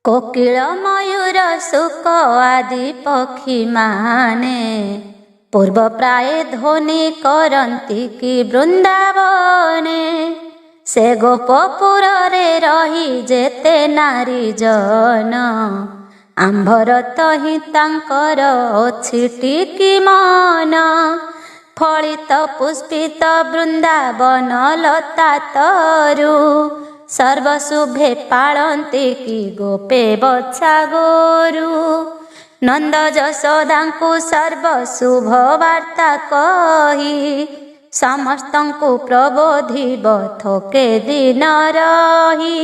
कोकिल मयूर शुक आदि पक्षी माने पूर्व प्राय ध्वनि करती कि वृंदावने से गोपपुर रे रही जेते नारी जन आंभरत ही तांकर अछि टिकी मन फलित पुष्पित वृंदावन लता तरु सर्वशुभे पालन्ति कि गोपे बच्छा गोरु नंद जशोदांकु सर्वशुभ वार्ता कही समस्तंकु प्रबोधिब थोके दिन रही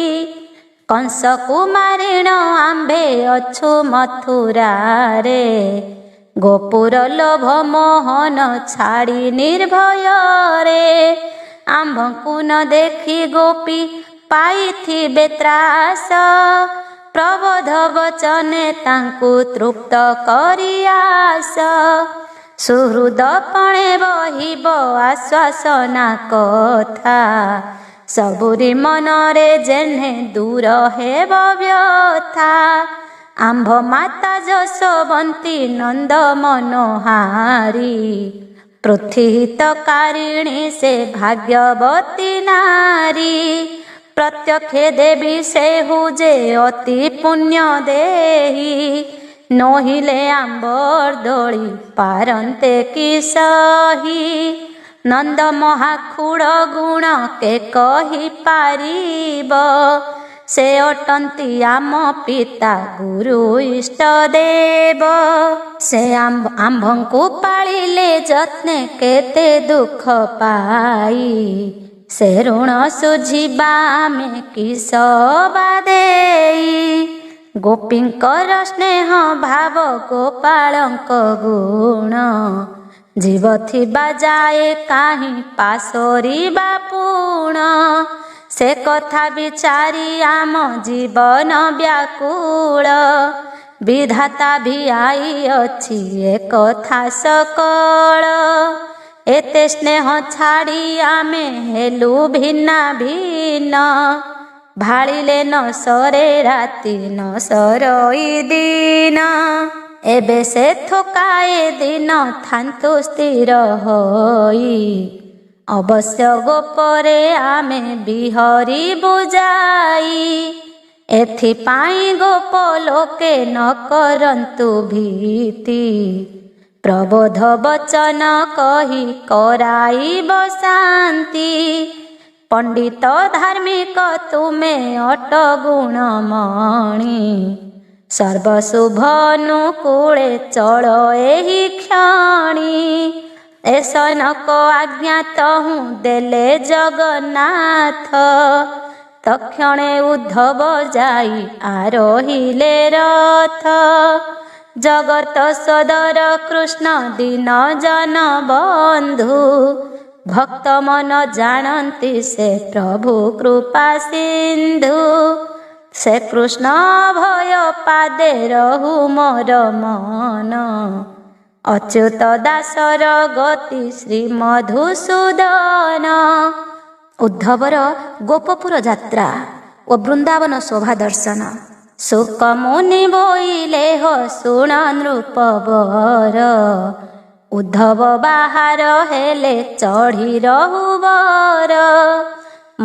कंस कुमारिण आंबे अछु मथुरा रे गोपुर लोभ मोहन छाड़ी निर्भय रे आंभंकु न देखी गोपी पाइथिबे त्रास प्रबोध वचने तांकु तृप्त करियास सुहृदपणे बहिब आश्वासना कथा सबुरी मनरे जेने दूर हेब व्यथा आंभ माता जशोवंती नंद मनोहारी पृथ्वीहितकारिणी से भाग्यवती नारी प्रत्यक्षे देवी से हुजे अति पुण्य देही नोहिले आंबर दोली पारंते कि सही नंद महाखुड़ गुण के कही पारिब से अटंती आम पिता गुरु इष्ट देव से आंभंकु पालिले जत्ने केते दुख पाई से ऋण सुझिबा में किस बादेई गोपींकर स्नेह भाव गोपालंक गुण जीव थिबा जाए काहीं पासोरिबा पुण से कथा विचारी आम जीवन व्याकुल विधाता भी आई अछि ए कथा सकल एते स्नेह छाड़ी आमे हेलु भिन्ना भिन्न भाड़िले न सरे राति न सरई दिन एबे से थोकाए दिन थांतु स्थिर होई अवश्य गोपरे आमे बिहरी बुझाई एथिपाई गोप लोके न करंतु भीति प्रबोध वचन कही कराइब शांति पंडित धार्मिक तुमे अट गुणमणि सर्वशुभनुकूले चल एहि क्षणी एसनक आज्ञा तहु देले जगन्नाथ तक्षणे उद्धव जाई आरोहिले रथ जगत सदर कृष्ण दीन जन बंधु भक्त मन जानती से प्रभु कृपा सिंधु से कृष्ण भय पादे रहु मोर मन अच्युत दासर गति श्री मधुसूदन। उद्धवर गोपपुर यात्रा और वृंदावन शोभा दर्शन सुक मुनि बोइले हो सुण नृपवर उद्धव बाहर हेले चढ़ी रहुबर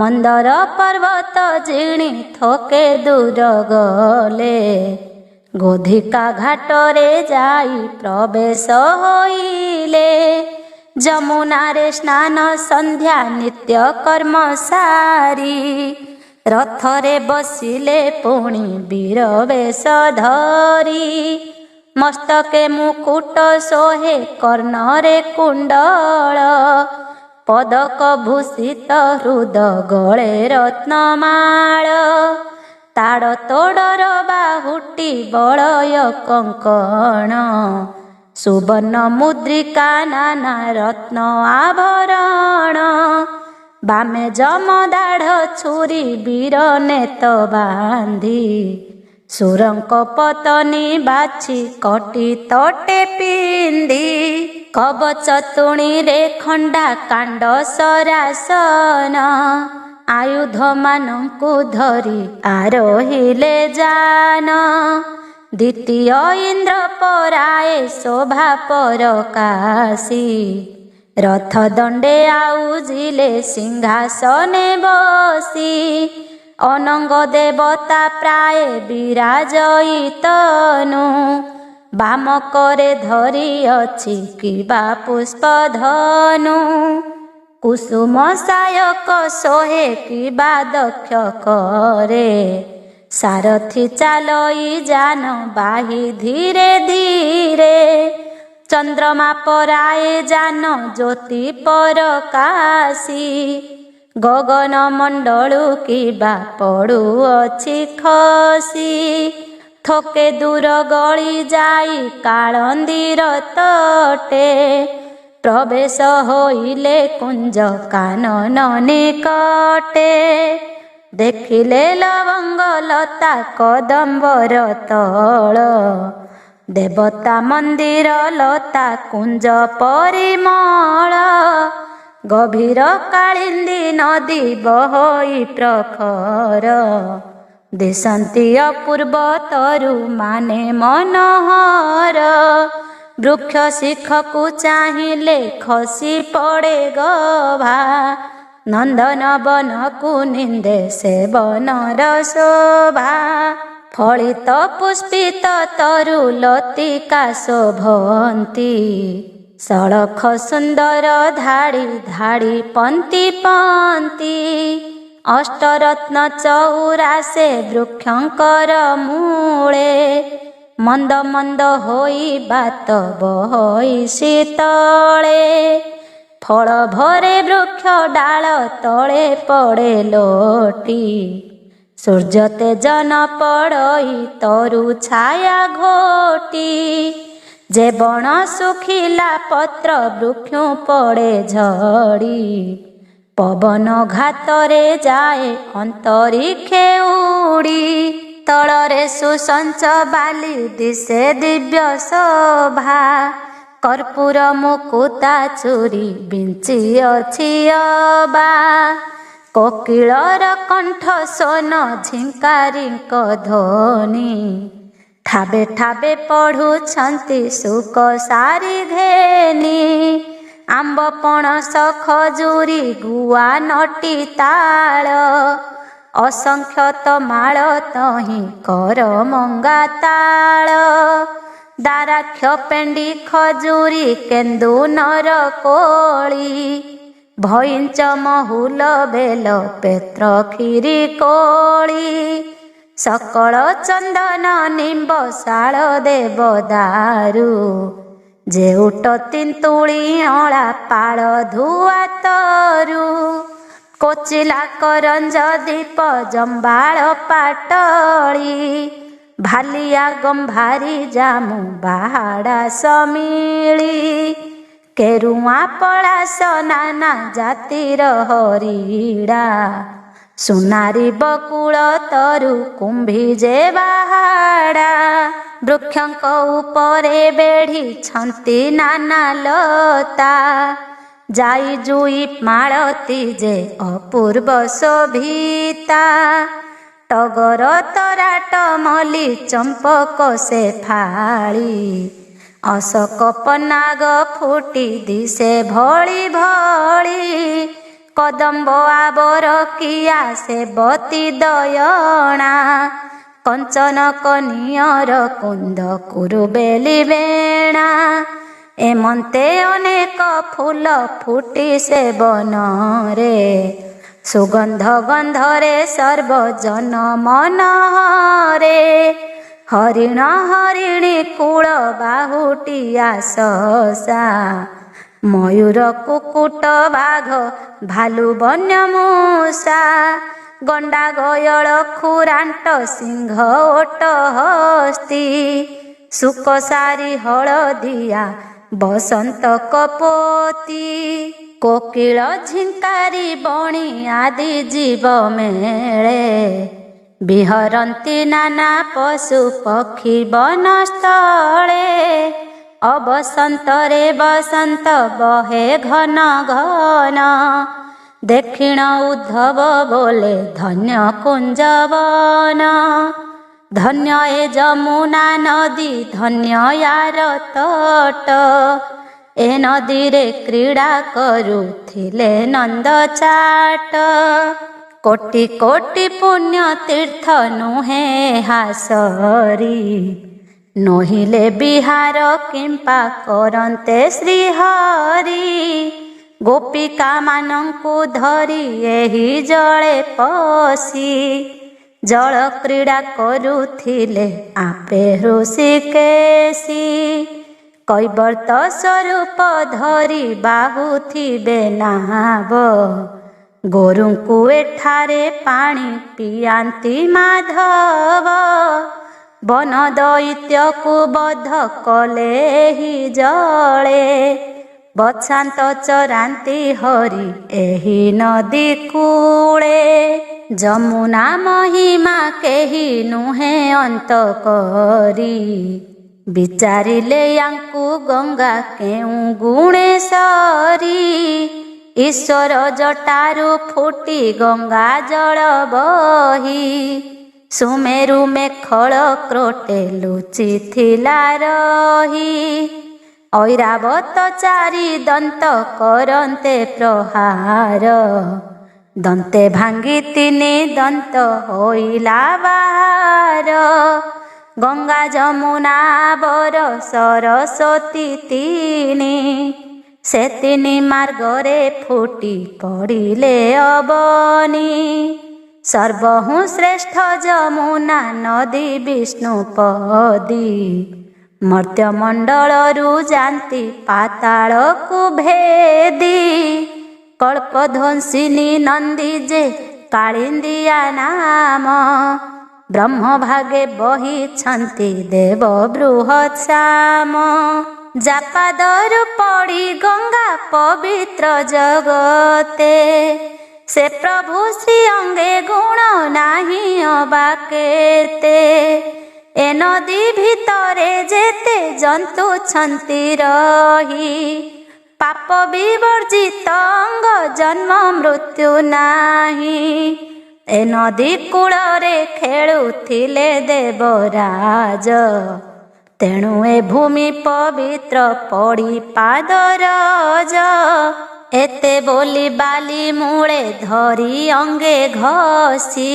मंदर पर्वत जिणी थोके दूर गले गोधिका घाटरे जाई प्रवेश होइले जमुना रे स्नान संध्या नित्य कर्म सारी रथरे बसिले पुणी वीर वेश धरी मस्तके मुकुट सोहे कर्णरे कुंडल पदक भूषित हृद गळे रत्नमाळ ताड़ तोड़र बाहुटी बलय कंकण सुवर्ण मुद्रिका नाना रत्न आभरण बामे जमदाढ़ छुरी वीर नेत बांधी सुरंक पतनी बाछी कटी तटे पिंदी कवच तुणी रे खंडा कांड सरासन आयुध ବୃଦ୍ଧମାନଙ୍କୁ ଧରି ଆରୋହିଲେ ଯାନ। ଦ୍ୱିତୀୟ ଇନ୍ଦ୍ର ପରାଏ ଶୋଭା ପରକାଶୀ। ରଥ ଦଣ୍ଡେ ଆଉଜିଲେ ସିଂହାସନେ ବସି। ଅନଙ୍ଗ ଦେବତା ପ୍ରାୟ ବିରାଜଇତନୁ। ବାମକରେ ଧରିଅଛି କିବା ପୁଷ୍ପଧନୁ। କୁସୁମ ସାୟକ ସୋହେ କିବା ଦକ୍ଷ କରେ। ସାରଥି ଚାଲଇ ଯାନ ବାହି ଧୀରେ ଧୀରେ। ଚନ୍ଦ୍ରମା ପରାଏ ଯାନ ଜ୍ୟୋତି ପରକାଶୀ। ଗଗନ ମଣ୍ଡଳୁ କିବା ପଡ଼ୁଅଛି ଖସି। ଥୋକେ ଦୂର ଗଳି ଯାଇ କାଳନ୍ଦୀର ତଟେ। ପ୍ରବେଶ ହୋଇଲେ କୁଞ୍ଜ କାନନ ନିକଟେ। ଦେଖିଲେ ଲବଙ୍ଗ ଲତା କଦମ୍ବର ତଳ। ଦେବତା ମନ୍ଦିର ଲତା କୁଞ୍ଜ ପରିମଳ। ଗଭୀର କାଳିନ୍ଦୀ ନଦୀ ବହଇ ପ୍ରଖର। ଦିଶନ୍ତି ଅପୂର୍ବ ତରୁ ମାନେ ମନୋହର। ବୃକ୍ଷ ଶିଖକୁ ଚାହିଁଲେ ଖସି ପଡ଼େ ଗଭା। ନନ୍ଦନ ବନକୁ ନିନ୍ଦେ ସେ ବନର ଶୋଭା। ଫଳିତ ପୁଷ୍ପିତ ତରୁ ଲତିକା ଶୋଭନ୍ତି। ସଳଖ ସୁନ୍ଦର ଧାଡ଼ି ଧାଡ଼ି ପନ୍ତି ପନ୍ତି। ଅଷ୍ଟରତ୍ନ ଚଉରାଶେ ବୃକ୍ଷଙ୍କର ମୂଳେ। ମନ୍ଦ ମନ୍ଦ ହୋଇ ବାତ ବହଇ ଶୀତଳେ। ଫଳ ଭରେ ବୃକ୍ଷ ଡାଳ ତଳେ ପଡ଼େ ଲୋଟି। ସୂର୍ଯ୍ୟ ତେଜ ନ ପଡ଼ଇ ତରୁ ଛାୟା ଘୋଟି। ଯେ ବଣ ଶୁଖିଲା ପତ୍ର ବୃକ୍ଷୁ ପଡ଼େ ଝଡ଼ି। ପବନ ଘାତରେ ଯାଏ ଅନ୍ତରିକ୍ଷେ ଉଡ଼ି। ତଳରେ ସୁସଞ୍ଚ ବାଲି ଦିଶେ ଦିବ୍ୟ ଶୋଭା। କର୍ପୂର ମୁକୁତା ଚୁରି ବିଞ୍ଚିଅଛି ଅବା। କୋକିଳର କଣ୍ଠ ସୋନ ଝିଙ୍କାରୀଙ୍କ ଧ୍ୱନି। ଠାବେ ଠାବେ ପଢ଼ୁଛନ୍ତି ଶୁକ ସାରି ଘେନି। ଆମ୍ବ ପଣସ ଖଜୁରୀ ଗୁଆ ନଟି ତାଳ। ଅସଂଖ୍ୟତ ମାଳ ତହିଁ କର ମଙ୍ଗା ତାଳ। ଦାରାକ୍ଷ ପେଣ୍ଡି ଖଜୁରୀ କେନ୍ଦୁ ନର କୋଳି। ଭଇଞ୍ଚ ମହୁଲ ବେଲ ପେତ୍ର କ୍ଷୀରି କୋଳି। ସକଳ ଚନ୍ଦନ ନିମ୍ବ ଶାଳ ଦେବଦାରୁ। ଯେଉଟ ତିନ୍ତୁଳି ଅଁଳା ପାଳ ଧୁଆ ତରୁ। କୋଚିଲା କରଞ୍ଜ ଦୀପ ଜମ୍ବାଳ ପାଟଳି। ଭାଲିଆ ଗମ୍ଭାରୀ ଜାମୁ ବାହାଡ଼ା ସମିଳି। କେରୁଆ ପଳାଶ ନାନା ଜାତିର ହରିଡ଼ା। ସୁନାରୀ ବକୁଳ ତରୁ କୁମ୍ଭୀ ଯେ ବାହାଡ଼ା। ବୃକ୍ଷଙ୍କ ଉପରେ ବେଢ଼ିଛନ୍ତି ନାନା ଲତା। ଯାଇ ଜୁଇ ମାଳତୀ ଯେ ଅପୂର୍ବ ଶୋଭିତା। ଟଗର ତରାଟ ମଲ୍ଲି ଚମ୍ପକ ଶେଫାଳି। ଅଶୋକ ପନାଗ ଫୁଟି ଦିଶେ ଭଳି ଭଳି। କଦମ୍ବ ଆବର କିଆ ସେବତୀ ଦୟଣା। କଞ୍ଚନ କନିଅର କୁନ୍ଦ କୁରୁବେଲି ବେଣା। ଏମନ୍ତେ ଅନେକ ଫୁଲ ଫୁଟି ସେ ବନରେ। ସୁଗନ୍ଧ ଗନ୍ଧରେ ସର୍ବଜନ ମନହରେ। ହରିଣ ହରିଣୀ କୂଳ ବାହୁଟିଆ ସସା। ମୟୂର କୁକୁଟ ବାଘ ଭାଲୁ ବନ୍ୟ ମୂଷା। ଗଣ୍ଡା ଗୟଳ ଖୁରାଣ୍ଟ ସିଂହ ଓଟ ହସ୍ତି। ଶୁକ ସାରି ହଳଦିଆ ବସନ୍ତ କପୋତି। କୋକିଳ ଝିଙ୍କାରୀ ବଣି ଆଦି ଜୀବ ମେଳେ। ବିହରନ୍ତି ନାନା ପଶୁ ପକ୍ଷୀ ବନସ୍ଥଳେ। ଅବସନ୍ତରେ ବସନ୍ତ ବହେ ଘନ ଘନ। देखिण उद्धव बोले धन्य कुंजवन, धन्य ए जमुना नदी, धन्य यार तट। ए नदी रे क्रीड़ा करुथिले नंद चाट। कोटि कोटि पुण्य तीर्थ नुहे हासरी, नोहिले बिहार किंपा करन्ते श्रीहरि। गोपिका मानंकु धरी एही जळे पसी, जल क्रीड़ा करुथिले आपे ऋषिकेशी। कैवर्त स्वरूप धरी बाहुथिबे नाव, गोरुंकु एठारे पाणी पियांती माधव। वन दैत्यकु बध कले ही जळे, बछांत चरांती हरि एही नदी कूले। जमुना महिमा केही नुहे अंत करी, विचारिले यांकु गंगा केउ गुणे सरी। ईश्वर जटारु फुटी गंगा जल बही, सुमेरु मेखल क्रोटे लुचि थिला रही। ऐरावत चारि दंत करन्ते प्रहार, दंते भांगी तिनि दंत होइला बाहार। गंगा जमुना बर सरस्वती तिनि, से तिनि मार्गरे फुटी पड़िले अबनी। सर्वहु श्रेष्ठ जमुना नदी विष्णुपदी, मर्त्यमंडलरु जानती पाताळकु भेदी। कल्पध्वंसिनी नंदी जे कालिंदिया नाम, ब्रह्म भागे बहिछन्ति देव बृहत् श्याम। जापादरु पड़ी गंगा पवित्र जगते, से प्रभु श्री अंगे गुण नाही अबा केते। ए नदी भितरे जेते जंतु छन्ति रही, पाप विवर्जित अंग जन्म मृत्यु नाही। ए नदी कूଳରେ खेलुथिले देवराज, तेणु ए भूमि पवित्र पड़ी पादरज। एते बोली बाली मूले धरी अंगे घसी,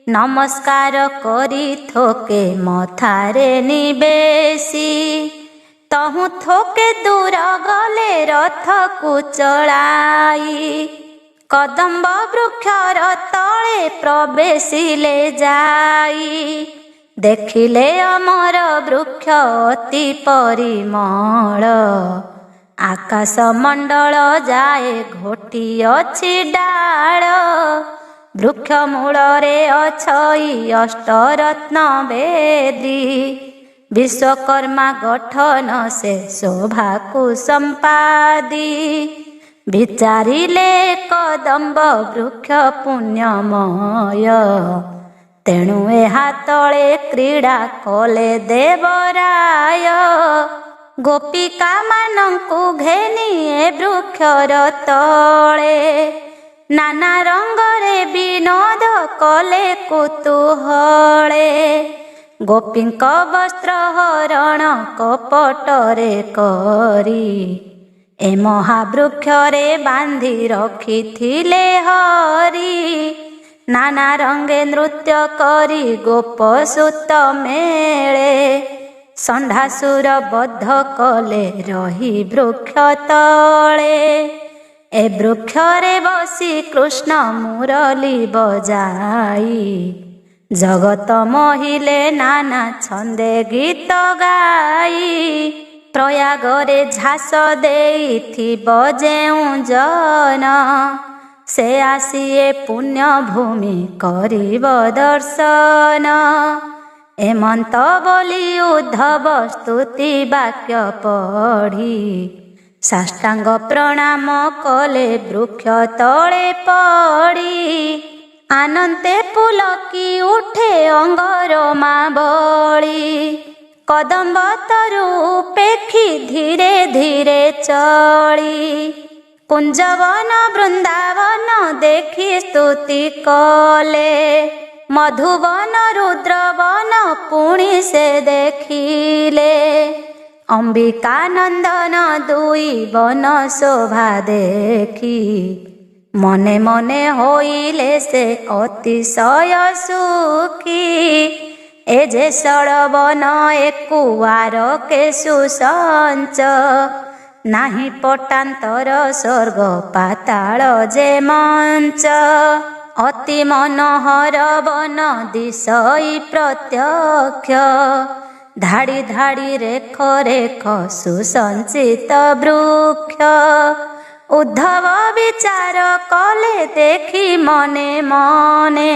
नमस्कार करी थोके मथारे निबेसी। तहु थोके दूर गले रथ को चलाई, कदम्ब वृक्षर तले प्रवेशिले जाई। देखिले अमर वृक्ष अति परिमल, आकाश मंडल जाए घोटी अछि डाळ। वृक्ष मूलरे अछई अष्टरत्न वेदी, विश्वकर्मा गठन से शोभा को संपादी। विचारिले कदम्ब वृक्ष पुण्यमय, तेणु एहा तले क्रीड़ा कले देवराय। गोपिका मानंकु घेनी ए वृक्षर तले, नाना रंगरे विनोद कले कुतूहले। गोपींक वस्त्र हरण कपटरे करी, ए महावृक्षरे बांधी रखिथिले हरि। नाना रंगे नृत्य करी गोपसूत मेले, षंढासुर बद्ध कले रही वृक्ष तले। ए वृक्षरे बसी कृष्ण मुरली बजाई, जगत मोहिले नाना छंदे गीत गाई। प्रयागरे झास देइथिब जेउ जन, से आसिए पुण्य भूमि करिब दर्शन। एमंत बोली उद्धव स्तुति वाक्य पढ़ी, साष्टांग प्रणाम कले वृक्ष तले पड़ी। आनंते पुलकी उठे अंगरमा बड़ी, कदम्ब तरु पेखी धीरे धीरे चली। कुंजवन बृंदावन देखी स्तुति कले, मधुवन रुद्रवन पुणी से देखिले, अंबिकानंदन दुई वन शोभा देखी, मने मने होइले से अतिशय सुखी। ए जे षड़वन एकुवार के सुसंच, नाही पटांतर स्वर्ग पाताल जे मंच, अति मनोहर वन दिशई प्रत्यक्ष, धाड़ी धाड़ी रेख रेख सुसंचित वृक्ष। उद्धव विचार कले देखी मने मने,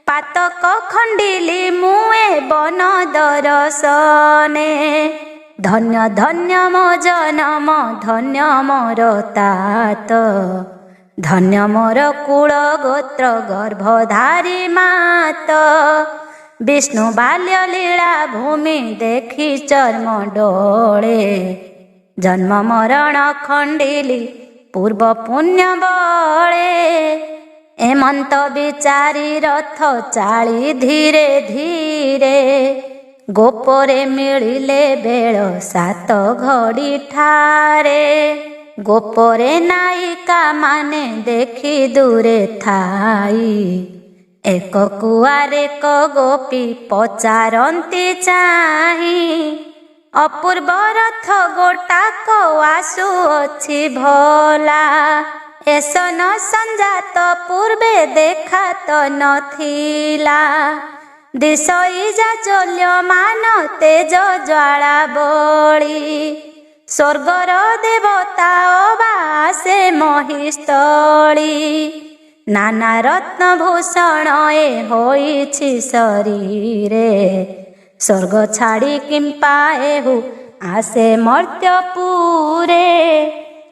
पातक खंडिली मुए बन दरसने, धन्य धन्य मो जनम धन्य मोर तात, धन्य मोर कुल गोत्र गर्भधारी मात। विष्णु बाल्य लीला भूमि देखी चर्म डोळे, जन्म मरण खंडिली पूर्व पुण्य बळे। एमंत विचारी रथ चाली धीरे धीरे, गोपरे मिलिले बेळ सात घड़ी ठारे। गोपरे नायिका माने देखी दूरे थाई, एक कुआर एक गोपी पचारंती चाही, अपूर्व रथ गोटाक आसु अछि भला, एसन संजात पूर्वे देखा तो नथिला। दिशई जाचल्यमान तेज ज्वाला बळी, स्वर्गर देवता अबासे महिस्थळी। नाना रत्न भूषण ए होइछि शरीरे, स्वर्ग छाड़ी किंपा एहु आसे मर्त्यपुरे।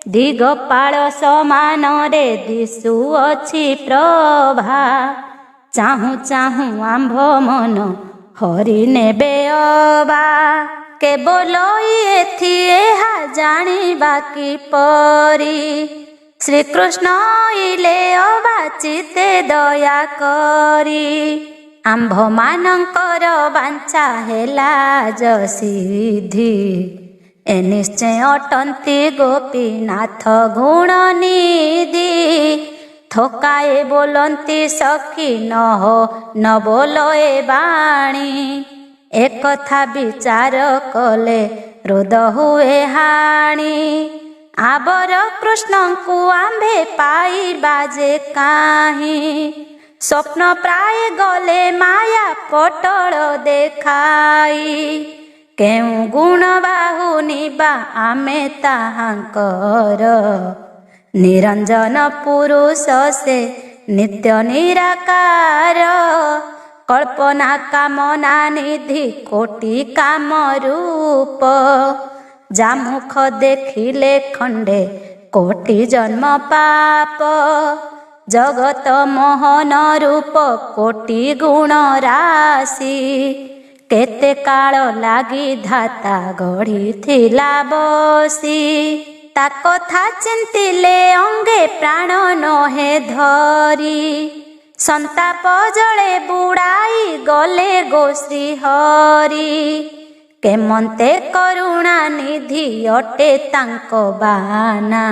दिगपाल समान रे दिशुअछि प्रभा, चाहू चाहू आंभ मन हरि नेबे अबा। केवल एथि एहा जानिबा किपरि, श्रीकृष्ण इले अबा चिते दया करी। आंभ मानंकर बांछा हेला सिद्धि, ए निश्चय अटंती गोपीनाथ गुण निधि। थोकाए बोलंती सखी न हो न बोलो ए बाणी, एक कथा विचार कले रोद हुए हाणी। आबर कृष्ण को आंभे पाई बाजे काहि, स्वप्न प्राय गले माया पटल देखाई। केउ गुण बाहु निबा आमे ताहांकर, निरंजन पुरुष से नित्य निराकार। कल्पना कामना निधि कोटि काम रूप, जामुख देखिले खंडे कोटि जन्म पाप। जगत मोहन रूप कोटि गुण राशि, केते काल लागी धाता गढ़ी थिला बसी। ता कथा चिंतिले अंगे प्राण नहे धरी, संताप जले बुड़ाई गले गोश्री हरि। केमंते करुणा निधि अटे तांको बाना,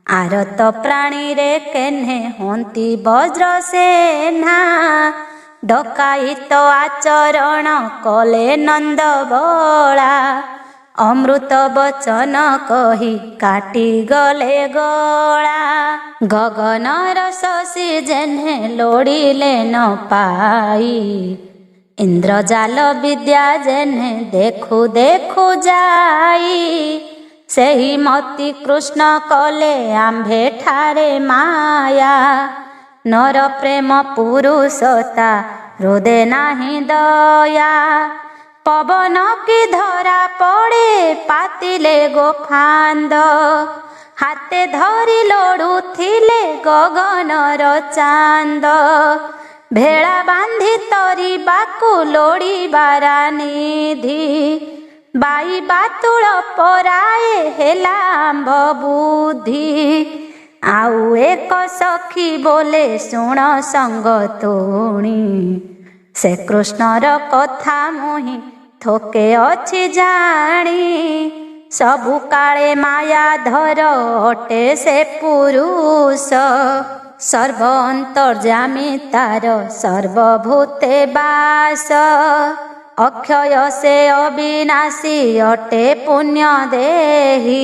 आरत प्राणी रे केन्हे हंती वज्र सेना। डकाइत आचरण कले नंद बला, अमृत वचन कही काटी गले गला। गगनर शशि जेन्हे लोड़िले न पाई, इंद्रजाल विद्या जेन्हे देखु देखु जाई। सेही मति कृष्ण कले आंभे ठारे माया, नर प्रेम पुरुषता हृदय नाही दया। पवन की धरा पड़े पातिले गोफांद, हाथे धरी लोड़ुथिले गगनर चांद। भेड़ा बांधी तरी बाकु लोड़ी बारा निधि, ବାଇ ବାତୁଳ ପରାଏ ହେଲା ଆମ୍ଭ ବୁଦ୍ଧି। ଆଉ ଏକ ସଖୀ ବୋଲେ ଶୁଣ ସଙ୍ଗ ତୁଣି। ସେ କୃଷ୍ଣର କଥା ମୁହିଁ ଥୋକେ ଅଛି ଜାଣି। ସବୁ କାଳେ ମାୟାଧର ଅଟେ ସେ ପୁରୁଷ। ସର୍ବ ଅନ୍ତର୍ଯ୍ୟାମୀ ତାର ସର୍ବଭୂତେ ବାସ। ଅକ୍ଷୟ ସେ ଅବିନାଶୀ ଅଟେ ପୁଣ୍ୟ ଦେହି।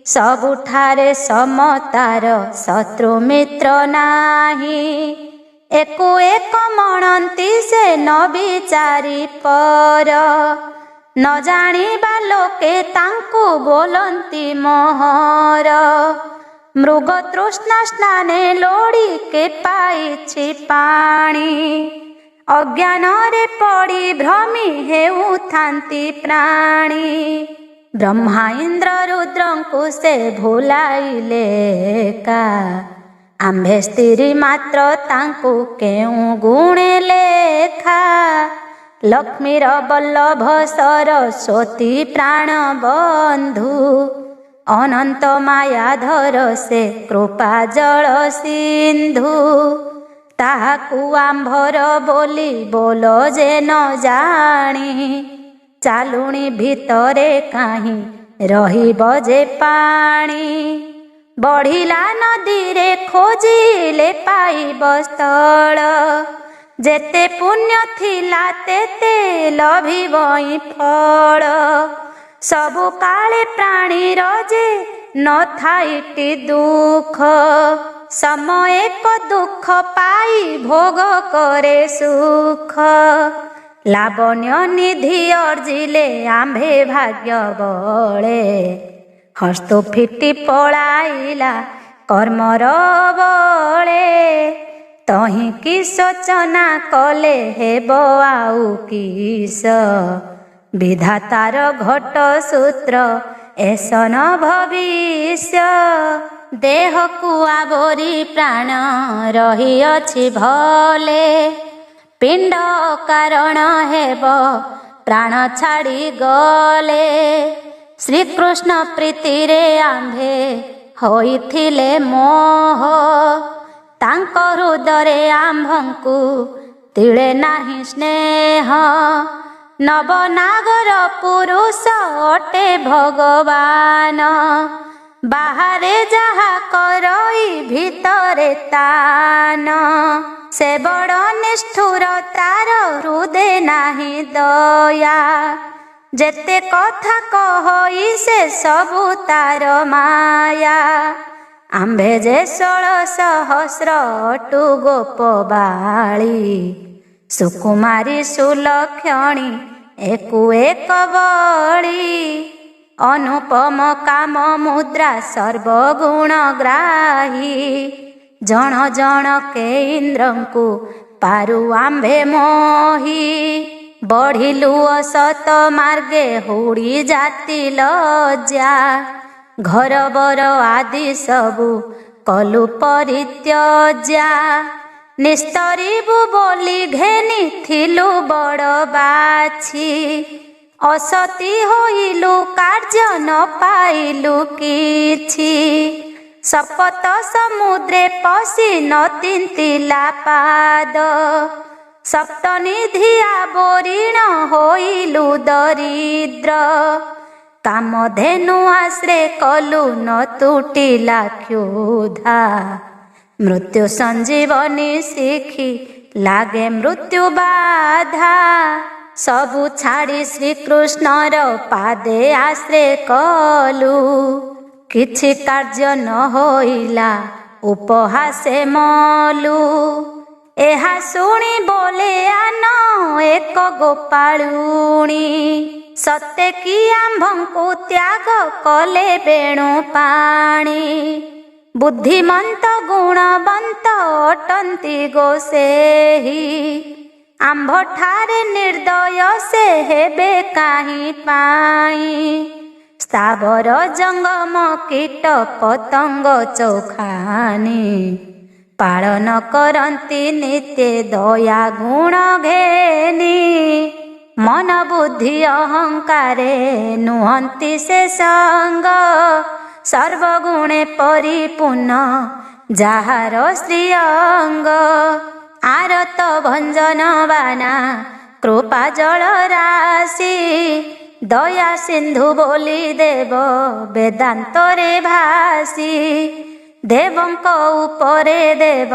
ସବୁଠାରେ ସମତାର ଶତ୍ରୁ ମିତ୍ର ନାହିଁ। ଏକୁ ଏକ ମଣନ୍ତି ସେ ନ ବିଚାରି ପର। ନ ଜାଣିବା ଲୋକେ ତାଙ୍କୁ ବୋଲନ୍ତି ମୋହର। ମୃଗ ତୃଷ୍ଣା ସ୍ନାନେ ଲୋଡ଼ି କେ ପାଇଛି ପାଣି। ଅଜ୍ଞାନରେ ପଡ଼ି ଭ୍ରମି ହେଉଥାନ୍ତି ପ୍ରାଣୀ। ବ୍ରହ୍ମା ଇନ୍ଦ୍ର ରୁଦ୍ରଙ୍କୁ ସେ ଭୁଲାଇଲେ ଏକା। ଆମ୍ଭେ ସ୍ତ୍ରୀ ମାତ୍ର ତାଙ୍କୁ କେଉଁ ଗୁଣେ ଲେଖା। ଲକ୍ଷ୍ମୀର ବଲ୍ଲଭ ସରସ୍ୱତୀ ପ୍ରାଣ ବନ୍ଧୁ। ଅନନ୍ତ ମାୟାଧର ସେ କୃପା ଜଳ ସିନ୍ଧୁ। ତାହାକୁ ଆମ୍ଭର ବୋଲି ବୋଲ ଯେ ନ ଜାଣି। ଚାଲୁଣି ଭିତରେ କାହିଁ ରହିବ ଯେ ପାଣି। ବଢ଼ିଲା ନଦୀରେ ଖୋଜିଲେ ପାଇବ ସ୍ଥଳ। ଯେତେ ପୁଣ୍ୟ ଥିଲା ତେତେ ଲଭିବଇ ଫଳ। ସବୁ କାଳେ ପ୍ରାଣୀର ଯେ ନଥାଇଟି ଦୁଃଖ। ସମୟକ ଦୁଃଖ ପାଇ ଭୋଗ କରେ ସୁଖ। ଲାବଣ୍ୟ ନିଧି ଅର୍ଜିଲେ ଆମ୍ଭେ ଭାଗ୍ୟ ବଳେ। ହସ୍ତୁ ଫିଟି ପଳାଇଲା କର୍ମର ବଳେ। ତହିଁ କିସ ଚନା କଲେ ହେବ ଆଉ କିସ। ବିଧାତାର ଘଟ ସୂତ୍ର ଏସନ ଭବିଷ୍ୟ। ଦେହକୁ ଆବୋରି ପ୍ରାଣ ରହିଅଛି ଭଲେ। ପିଣ୍ଡ କାରଣ ହେବ ପ୍ରାଣ ଛାଡ଼ି ଗଲେ। ଶ୍ରୀକୃଷ୍ଣ ପ୍ରୀତିରେ ଆମ୍ଭେ ହୋଇଥିଲେ ମୋହ। ତାଙ୍କ ହୃଦୟରେ ଆମ୍ଭଙ୍କୁ ତିଳେ ନାହିଁ ସ୍ନେହ। ନବନାଗର ପୁରୁଷ ଅଟେ ଭଗବାନ। ବାହାରେ ଯାହା କରଇ ଭିତରେ ତାନ। ସେ ବଡ଼ ନିଷ୍ଠୁର ତାର ହୃଦେ ନାହିଁ ଦୟା। ଯେତେ କଥା କହଇ ସେ ସବୁ ତାର ମାୟା। ଆମ୍ଭେ ଯେ 16,000 ଅଟୁ ଗୋପବାଳୀ। ସୁକୁମାରୀ ସୁଲକ୍ଷଣୀ ଏକୁ ଏକ ବଳି। ଅନୁପମ କାମ ମୁଦ୍ରା ସର୍ବଗୁଣ ଗ୍ରାହୀ। ଜଣ ଜଣ କେ ଇନ୍ଦ୍ରଙ୍କୁ ପାରୁ ଆମ୍ଭେ ମୋହି। ବଢ଼ିଲୁ ଅସତ ମାର୍ଗେ ହୁଡ଼ି ଜାତି ଲଜ୍ଜା। ଘର ବର ଆଦି ସବୁ କଲୁ ପରିତ୍ୟଜ୍ୟା। ନିସ୍ତରିବୁ ବୋଲି ଘେନିଥିଲୁ ବଡ଼ ବାଛି। ଅସତୀ ହୋଇଲୁ କାର୍ଯ୍ୟ ନ ପାଇଲୁ କିଛି। ଶପଥ ସମୁଦ୍ରେ ପଶି ନ ତିନ୍ତିଲା ପାଦ। ସପ୍ତନିଧି ଆବୋରିଣ ହୋଇଲୁ ଦରିଦ୍ର। କାମଧେନୁ ଆଶ୍ରେ କଲୁ ନ ତୁଟିଲା କ୍ଷୁଧା। ମୃତ୍ୟୁ ସଞ୍ଜୀବନୀ ଶିଖି ଲାଗେ ମୃତ୍ୟୁ ବାଧା। ସବୁ ଛାଡ଼ି ଶ୍ରୀକୃଷ୍ଣର ପାଦେ ଆଶ୍ରେ କଲୁ। କିଛି କାର୍ଯ୍ୟ ନ ହୋଇଲା ଉପହାସେ ମଲୁ। ଏହା ଶୁଣି ବୋଲେ ଆନ ଏକ ଗୋପାଳୁଣୀ। ସତେ କି ଆମ୍ଭଙ୍କୁ ତ୍ୟାଗ କଲେ ବେଣୁ ପାଣି। ବୁଦ୍ଧିମନ୍ତ ଗୁଣବନ୍ତ ଅଟନ୍ତି ଗୋ ସେହି। ଆମ୍ଭଠାରେ ନିର୍ଦ୍ଦୟ ସେ ହେବେ କାହିଁ ପାଇଁ। ସ୍ଥାବର ଜଙ୍ଗମ କୀଟ ପତଙ୍ଗ ଚୋଖାନି। ପାଳନ କରନ୍ତି ନିତ୍ୟ ଦୟା ଗୁଣ ଘେନି। मन बुद्धि अहंकारे नुहंती से संग सर्वगुणे परिपूर्ण ଯାହାର ଶ୍ରୀଅଙ୍ଗ ଆରତ ଭଞ୍ଜନ ବାନା କୃପା ଜଳ ରାଶି ଦୟା ସିନ୍ଧୁ ବୋଲି ଦେବ ବେଦାନ୍ତରେ ଭାସି ଦେବଙ୍କ ଉପରେ ଦେବ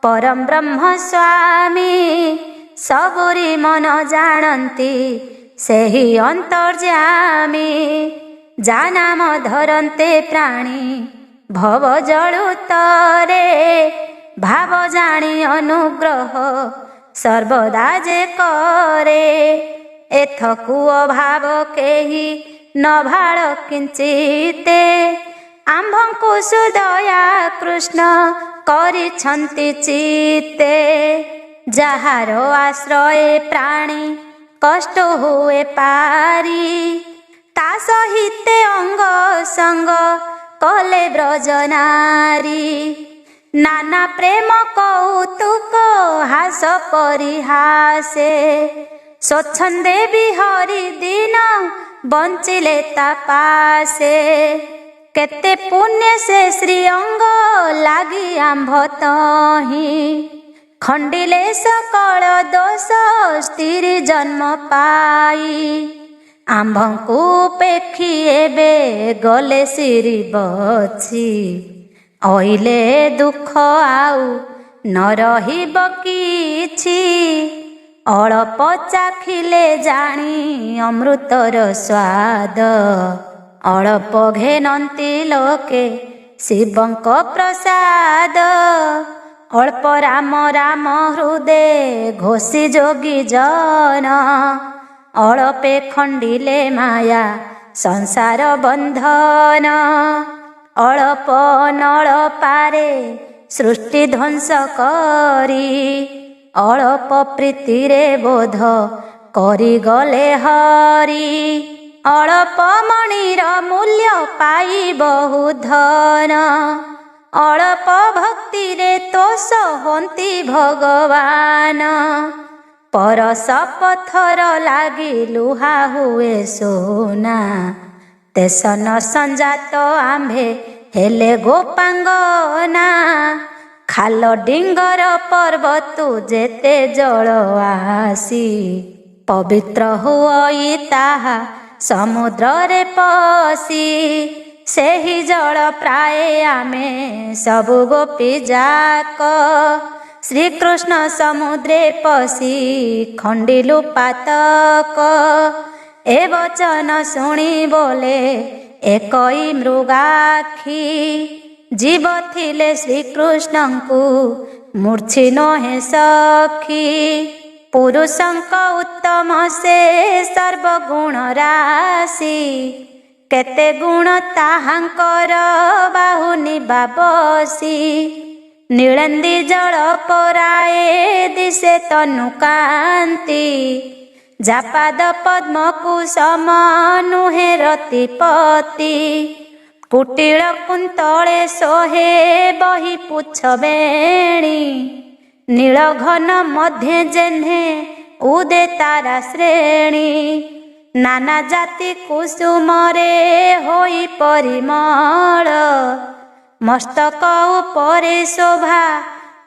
ପରମ ବ୍ରହ୍ମ ସ୍ୱାମୀ ସବୁରି ମନ ଜାଣନ୍ତି ସେହି ଅନ୍ତର୍ଯ୍ୟାମୀ ଯା ନାମ ଧରନ୍ତେ ପ୍ରାଣୀ ଭବ ଜଳୁତରେ ଭାବ ଜାଣି ଅନୁଗ୍ରହ ସର୍ବଦା ଯେ କରେ ଏଥକୁ ଅଭାବ କେହି ନ ଭାଳ କିଞ୍ଚିତେ ଆମ୍ଭଙ୍କୁ ସୁଦୟା କୃଷ୍ଣ କରିଛନ୍ତି ଚିତେ ଯାହାର ଆଶ୍ରୟ ପ୍ରାଣୀ କଷ୍ଟ ହୁଏ ପାରି ତା ସହିତେ ଅଙ୍ଗ ସଙ୍ଗ କଲେ ବ୍ରଜନାରୀ ନାନା ପ୍ରେମ କୌତୁକ ହାସ ପରିହାସେ ସ୍ୱଚ୍ଛନ୍ଦେ ବିହରି ଦିନ ବଞ୍ଚିଲେ ତା ପାଶେ କେତେ ପୁଣ୍ୟ ସେ ଶ୍ରୀଅଙ୍ଗ ଲାଗି ଆମ୍ଭ ତହିଁ ଖଣ୍ଡିଲେ ସକଳ ଦୋଷ ସ୍ଥିର ଜନ୍ମ ପାଇ ଆମ୍ଭଙ୍କୁ ପେଖି ଏବେ ଗଲେ ସିରି ବଛି ଅଇଲେ ଦୁଃଖ ଆଉ ନ ରହିବ କିଛି ଅଳପ ଚାଖିଲେ ଜାଣି ଅମୃତର ସ୍ୱାଦ ଅଳପ ଘେନନ୍ତି ଲୋକେ ଶିବଙ୍କ ପ୍ରସାଦ ଅଳ୍ପ ରାମ ରାମ ହୃଦେ ଘୋଷି ଯୋଗୀ ଜନ ଅଳପେ ଖଣ୍ଡିଲେ ମାୟା ସଂସାର ବନ୍ଧନ ଅଳପ ନଳ ପାରେ ସୃଷ୍ଟି ଧ୍ୱଂସ କରି ଅଳପ ପ୍ରୀତିରେ ବୋଧ କରିଗଲେ ହରି ଅଳପ ମଣିର ମୂଲ୍ୟ ପାଇ ବହୁ ଧନ ଅଳପ ଭକ୍ତିରେ ତୋଷ ହନ୍ତି ଭଗବାନ ପରଶ ପଥର ଲାଗି ଲୁହା ହୁଏ ସୁନା ତେସନ ସଞ୍ଜାତ ଆମ୍ଭେ ହେଲେ ଗୋପାଙ୍ଗନା ଖାଲ ଡିଙ୍ଗର ପର୍ବତୁ ଯେତେ ଜଳ ଆସି ପବିତ୍ର ହୁଅଇ ତାହା ସମୁଦ୍ରରେ ପଶି ସେହି ଜଳ ପ୍ରାୟ ଆମେ ସବୁ ଗୋପୀ ଯାକ ଶ୍ରୀକୃଷ୍ଣ ସମୁଦ୍ରେ ପଶି ଖଣ୍ଡିଲୁ ପାତକ ଏ ବଚନ ଶୁଣି ବୋଲେ ଏକଇ ମୃଗାକ୍ଷୀ ଜୀବ ଥିଲେ ଶ୍ରୀକୃଷ୍ଣଙ୍କୁ ମୂର୍ଚ୍ଛି ନୁହେଁ ସଖୀ ପୁରୁଷଙ୍କ ଉତ୍ତମ ସେ ସର୍ବଗୁଣ ରାଶି କେତେ ଗୁଣ ତାହାଙ୍କର ବାହୁନି ବାବସି ନୀଳେନ୍ଦୀ ଜଳ ପରାଏ ଦିଶେ ତନୁ କାନ୍ତି ଯାପାଦ ପଦ୍ମକୁ ସମ ନୁହେଁ ରତିପତି କୁଟିଳ କୁନ୍ତଳେ ସୋହେ ବହି ପୁଛ ବେଣୀ ନୀଳ ଘନ ମଧ୍ୟେ ଯେହ୍ନେ ଉଦେ ତାରା ଶ୍ରେଣୀ ନାନା ଜାତି କୁସୁମରେ ହୋଇ ପରିମଳ ମସ୍ତକ ଉପରେ ଶୋଭା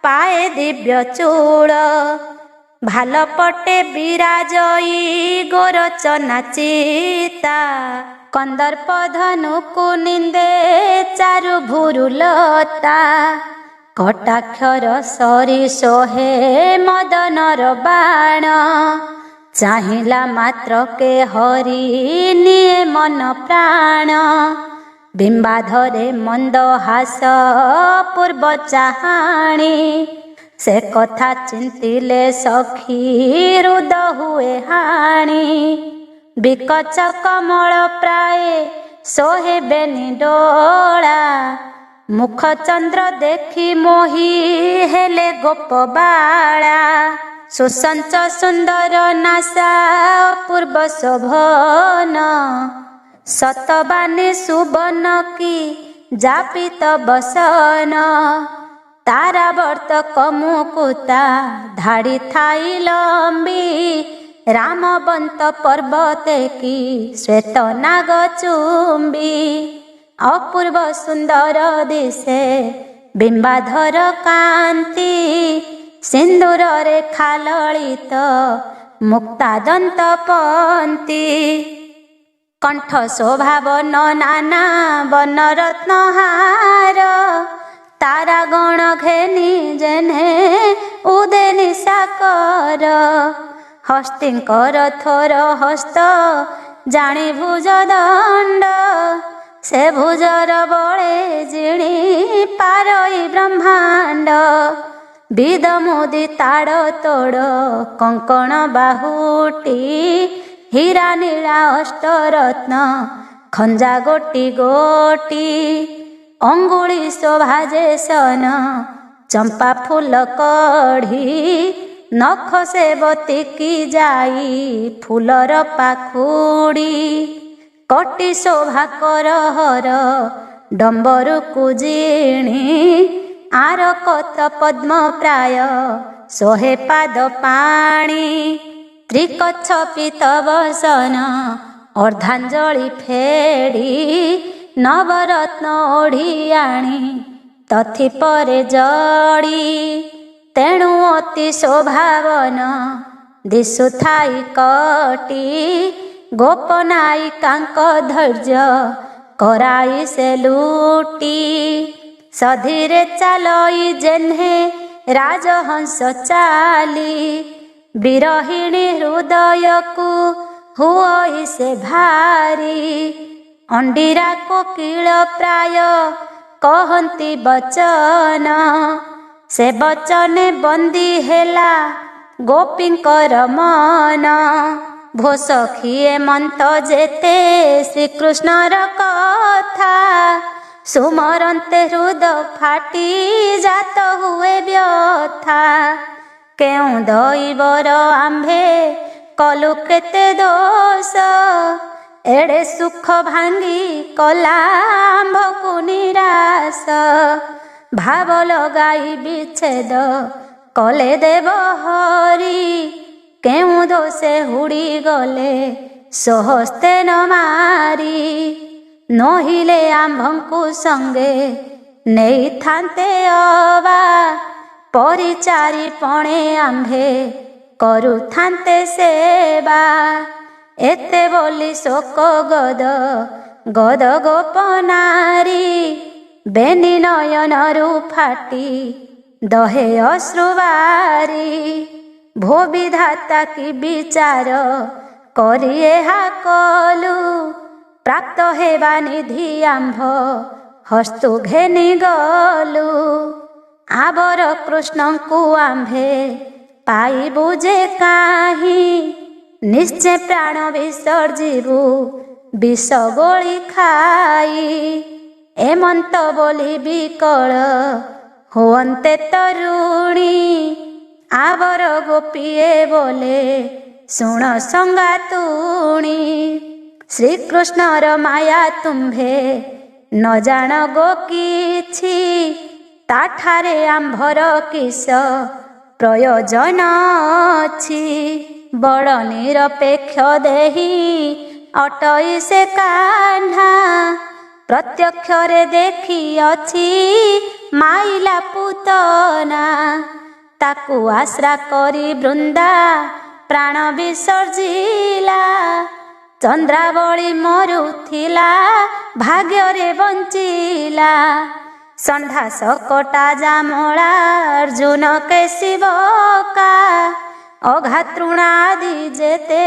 ପାଏ ଦିବ୍ୟ ଚୂଳ ଭାଲ ପଟେ ବିରାଜଇ ଗୋରଚନା ଚିତା କନ୍ଦର୍ପ ଧନୁକୁ ନିନ୍ଦେ ଚାରୁ ଭୁରୁଲତା କଟାକ୍ଷର ସରି ସୋହେ ମଦନର ବାଣ ଚାହିଁଲା ମାତ୍ରକେ ହରି ନିଏ ମନ ପ୍ରାଣ ବିମ୍ବାଧରେ ମନ୍ଦ ହାସ ପୂର୍ବ ଚାହାଣୀ ସେ କଥା ଚିନ୍ତିଲେ ସଖୀ ହୃଦ ହୁଏ ହାଣି ବିକଚ କମଳ ପ୍ରାୟ ସୋହେ ବେନି ଡୋଳା ମୁଖ ଚନ୍ଦ୍ର ଦେଖି ମୋହି ହେଲେ ଗୋପବାଳା ସୁସଞ୍ଚ ସୁନ୍ଦର ନାସା ପୂର୍ବ ଶୋଭନ ଶତବାନୀ ସୁବର୍ଣ୍ଣ କି ଜାପିତ ବସନ ତାରା ବର୍ତ୍ତକ ମୁକୁତା ଧାଡ଼ି ଥାଇ ଲମ୍ବି ରାମବନ୍ତ ପର୍ବତେ କି ଶ୍ଵେତ ନାଗ ଚୁମ୍ବି ଅପୂର୍ବ ସୁନ୍ଦର ଦିଶେ ବିମ୍ବାଧର କାନ୍ତି ସିନ୍ଦୁରରେ ଖାଲଳିତ ମୁକ୍ତାଦନ୍ତ ପନ୍ତି କଣ୍ଠ ଶୋଭାବନ ନାନା ବନରତ୍ନହାର ତାରା ଗଣ ଘେନି ଯେହ୍ନେ ଉଦେ ନିଶାକର ହସ୍ତିଙ୍କର ଥୋର ହସ୍ତ ଜାଣି ଭୁଜ ଦଣ୍ଡ ସେ ଭୁଜର ବଳେ ଜିଣି ପାରଇ ବ୍ରହ୍ମାଣ୍ଡ ବିଦ ମୁଦି ତାଡ଼ ତୋଡ଼ କଙ୍କଣ ବାହୁଟି ହୀରା ନୀଳା ଅଷ୍ଟରତ୍ନ ଖଞ୍ଜା ଗୋଟି ଗୋଟି ଅଙ୍ଗୁଳି ଶୋଭା ଯେସନ ଚମ୍ପା ଫୁଲ କଢ଼ି ନଖ ସେବତିକି ଯାଇ ଫୁଲର ପାଖୁଡ଼ି କଟି ଶୋଭା କରହର ଡମ୍ବରୁକୁ ଜିଣି ଆର କତ ପଦ୍ମ ପ୍ରାୟ 100 ପାଦ ପାଣି ତ୍ରିକଚ୍ଛ ପୀତବସନ ଅର୍ଦ୍ଧାଞ୍ଜଳି ଫେଡ଼ି ନବରତ୍ନ ଓଢ଼ି ଆଣି ତଥି ପରେ ଜଡ଼ି ତେଣୁ ଅତି ଶୋଭାବନ ଦିଶୁଥାଇ କଟି ଗୋପନାୟିକାଙ୍କ ଧୈର୍ଯ୍ୟ କରାଇ ସେ ଲୁଟି ସଧିରେ ଚାଲଇ ଯେହ୍ନେ ରାଜହଂସ ଚାଲି ବିରହିଣୀ ହୃଦୟକୁ ହୁଅଇ ସେ ଭାରି ଅଣ୍ଡିରା କୋକିଳ ପ୍ରାୟ କହନ୍ତି ବଚନ ସେ ବଚନେ ବନ୍ଦୀ ହେଲା ଗୋପୀଙ୍କର ମନ ଭୋସଖିଏ ମନ୍ତ ଯେତେ ଶ୍ରୀକୃଷ୍ଣର କଥା ସୁମରନ୍ତେ ହୃଦ ଫାଟି ଜାତ ହୁଏ ବ୍ୟଥା କେଉଁ ଦଇବର ଆମ୍ଭେ କଲୁ କେତେ ଦୋଷ ଏଡ଼େ ସୁଖ ଭାଙ୍ଗି କଲା ଆମ୍ଭକୁ ନିରାଶ ଭାବ ଲଗାଇ ବିଚ୍ଛେଦ କଲେ ଦେବ ହରି କେଉଁ ଦୋଷେ ହୁଡ଼ି ଗଲେ ସହସ୍ତେ ନ ମାରି ନହିଲେ ଆମ୍ଭଙ୍କୁ ସଙ୍ଗେ ନେଇଥାନ୍ତେ ଅବା ପରିଚାରି ପଣେ ଆମ୍ଭେ କରୁଥାନ୍ତେ ସେବା ଏତେ ବୋଲି ଶୋକ ଗଦ ଗଦ ଗୋପନାରୀ ବେନି ନୟନରୁ ଫାଟି ଦହେ ଅଶ୍ରୁବାରି ଭୋ ବିଧାତା କି ବିଚାର କରି ଏହା କଲୁ ପ୍ରାପ୍ତ ହେବା ନିଧି ଆମ୍ଭ ହସ୍ତୁ ଘେନି ଗଲୁ ଆବର କୃଷ୍ଣଙ୍କୁ ଆମ୍ଭେ ପାଇବୁ ଯେ କାହିଁ ନିଶ୍ଚେ ପ୍ରାଣ ବିସର୍ଜିବୁ ବିଷ ଗୋଳି ଖାଇ ଏମନ୍ତ ବୋଲି ବିକଳ ହୁଅନ୍ତେ ତରୁଣୀ ଆବର ଗୋପିଏ ବୋଲେ ଶୁଣ ସଙ୍ଗାତୁଣୀ ଶ୍ରୀକୃଷ୍ଣର ମାୟା ତୁମ୍ଭେ ନ ଜାଣ ଗୋ କିଛି ତାଠାରେ ଆମ୍ଭର କିସ ପ୍ରୟୋଜନ ଅଛି ବଡ଼ ନିରପେକ୍ଷ ଦେହି ଅଟଇ ସେ କାହ୍ନା ପ୍ରତ୍ୟକ୍ଷରେ ଦେଖିଅଛି ମାଇଲା ପୁତନା ତାକୁ ଆଶ୍ରା କରି ବୃନ୍ଦା ପ୍ରାଣ ବିସର୍ଜିଲା ଚନ୍ଦ୍ରାବଳୀ ମରୁଥିଲା ଭାଗ୍ୟରେ ବଞ୍ଚିଲା ଷଣ୍ଢା ଶକଟା ଜାମଳା ଅର୍ଜୁନ କେଶିବକା ଅଘାତୃଣାଦି ଯେତେ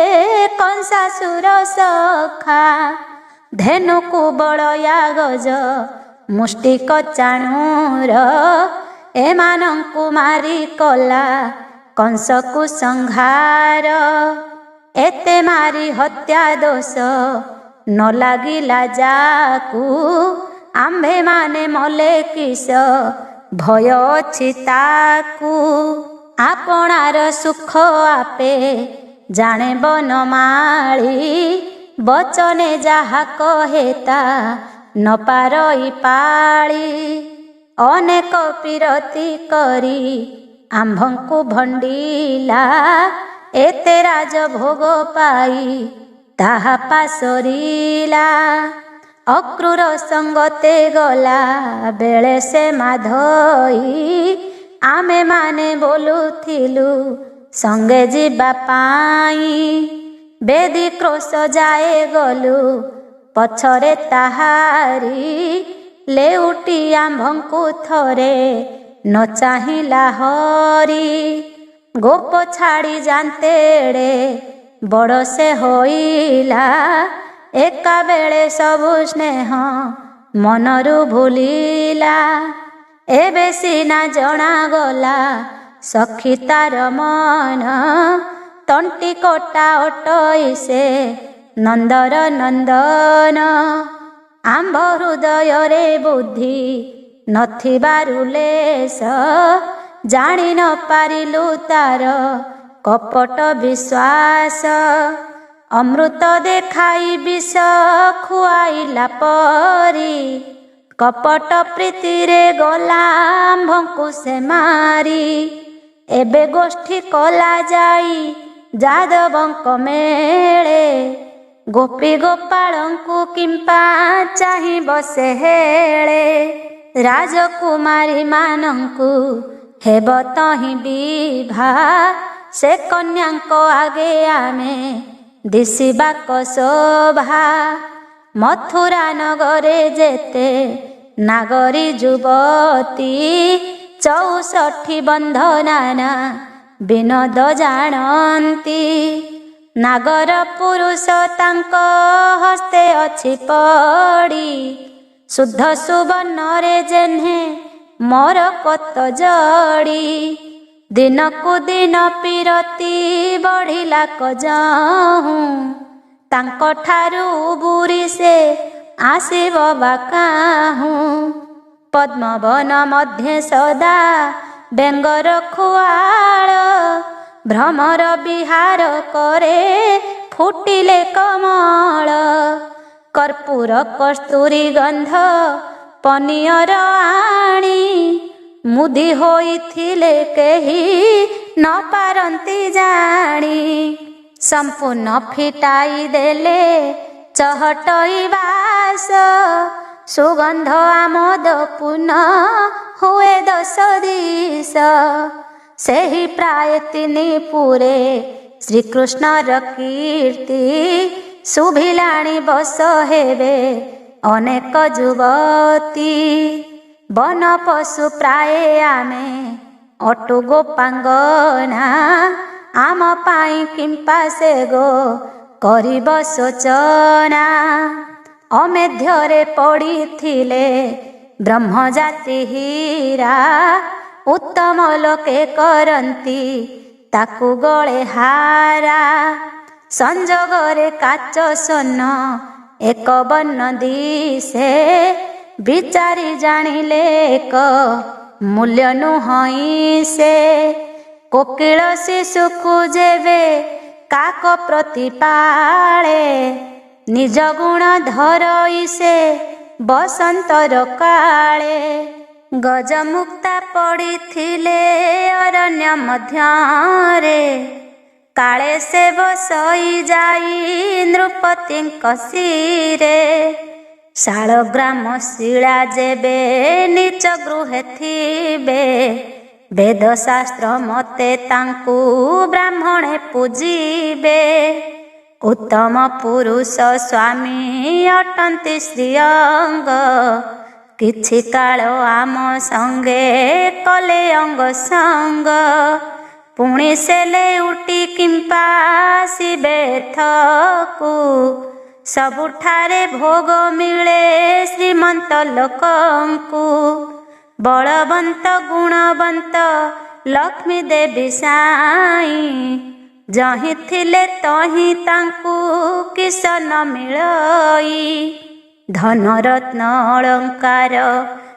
କଂସାସୁର ସଖା ଧେନୁକୁ ବଳୟା ଗଜ ମୁଷ୍ଟିକ ଚାଣୁର ଏମାନଙ୍କୁ ମାରି କଲା କଂସକୁ ସଂହାର ଏତେ ମାରି ହତ୍ୟା ଦୋଷ ନ ଲାଗିଲା ଯାକୁ ଆମ୍ଭେମାନେ ମଲେ କିସ ଭୟ ଅଛି ତାକୁ ଆପଣାର ସୁଖ ଆପେ ଜାଣେ ବନମାଳି ବଚନେ ଯାହା କହେ ତା ନ ପାରଇ ପାଳି ଅନେକ ପିରତି କରି ଆମ୍ଭଙ୍କୁ ଭଣ୍ଡିଲା एते राजभोग पाई ताहा पासरिला। अक्रूर संगते गला बेले से माधई आमे माने बोलुथिलु संगे जीवा पाई। बेदी क्रोश जाए गलु पछरे ताहारी लेउटी आम्भंकु थरे न चाहिला हरी। गोप छाड़ी जानतेड़े बड़ से होइला एका बेले सबु स्नेह मनरु भूलिला। एबे सीना जना गला सखी तार मन तंटी कोटा अटई से नंदर नंदन। आंब हृदय रे बुद्धि नथिबारु लेस जानी न पारिलु तार कपट विश्वास। अमृत देखाई विष खुआइला परी कपट प्रीति रे गला आंभंकु से मारी। एबे गोष्ठी कला जाई जादवंक मेले गोपी गोपालंकु किंपा चाहि बसे हेले। राजकुमारी मानंकु हेब तहि विभा से कन्यांक आगे आमे दिशिबाक शोभा। मथुरा नगरे जेते नागरी युवती 64 बंधनाना विनोद जानती। नागर पुरुष तांक हस्ते अछि पड़ी शुद्ध सुवर्ण रे जेन्हे मोर कत जड़ी। दिन को दिन पीरती बढ़िला कजाहू तांक ठारू बुरी से आसिब बाकाहू। पद्मवन मध्य सदा बेंगर खुआल भ्रमर विहार करे फुटिले कमल। कर्पूर कस्तूरी गंध पनियर आणी मुदी होइथिले केही न पारंती जानी। संपूर्ण फिटाई देले चहटई बास सुगंध आमोद पुनः हुए 10 दिश। सेही प्राय 3 पुरे श्रीकृष्णर कीर्ति शुभिलाणी बस हेबे अनेक युवती। वन पशु प्राय आमे अटु गोपांगना आम पाई किंपा से गो करिब सोचना। अमेध्यरे पड़िथिले ब्रह्मजाति हीरा उत्तम लोके करंती ताकु गळे हारा। संजोगरे काच सोन एक बन्न दिशे विचारी जानिले एक मूल्य नुहई से। कोकिल शिशुकु जेबे काक प्रतिपाळे निज गुण धरई से बसंतर काळे। गजमुक्ता पड़िथिले अरण्य मध्यरे काले से बसई जाई नृपतिंक शिरे। शालग्राम शिला जेबे नीच गृहे थिबे वेद शास्त्र मते तांकु ब्राह्मणे पूजिबे। उत्तम पुरुष स्वामी अटंती श्रीअंग किछि काल आम संगे कले अंग संग। पुणी से लेउटी किंपा शिबे थकु सबुठारे भोग मिले श्रीमंत लोकंकु। बलवंत गुणवंत लक्ष्मी देवी साई जही थिले तही तांकु किस न मिलई। धन रत्न अलंकार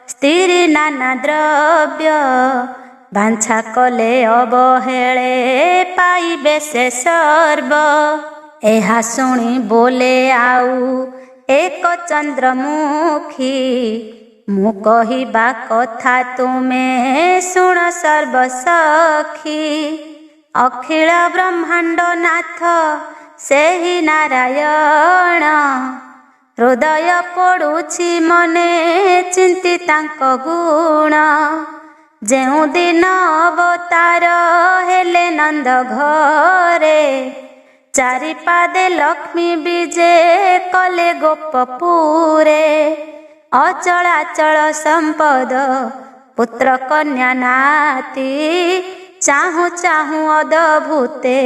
स्त्री नाना द्रव्य बांछा कले अवहेले पाइबे से सर्व। एहा शुणी बोले आउ एक चंद्रमुखी मु कहिबा कथा तुमे शुण सर्व सखी। ଅଖିଳ ବ୍ରହ୍ମାଣ୍ଡ ନାଥ ସେହି ନାରାୟଣ। ହୃଦୟ ପଡ଼ୁଛି ମନେ ଚିନ୍ତି ତାଙ୍କ ଗୁଣ। ଯେଉଁଦିନ ଅବତାର ହେଲେ ନନ୍ଦ ଘରେ, ଚାରିପାଦେ ଲକ୍ଷ୍ମୀ ବିଜେ କଲେ ଗୋପପୁରେ। ଅଚଳାଚଳ ସମ୍ପଦ ପୁତ୍ର କନ୍ୟା ନାତି, ଚାହୁଁ ଚାହୁଁ ଅଦଭୁତେ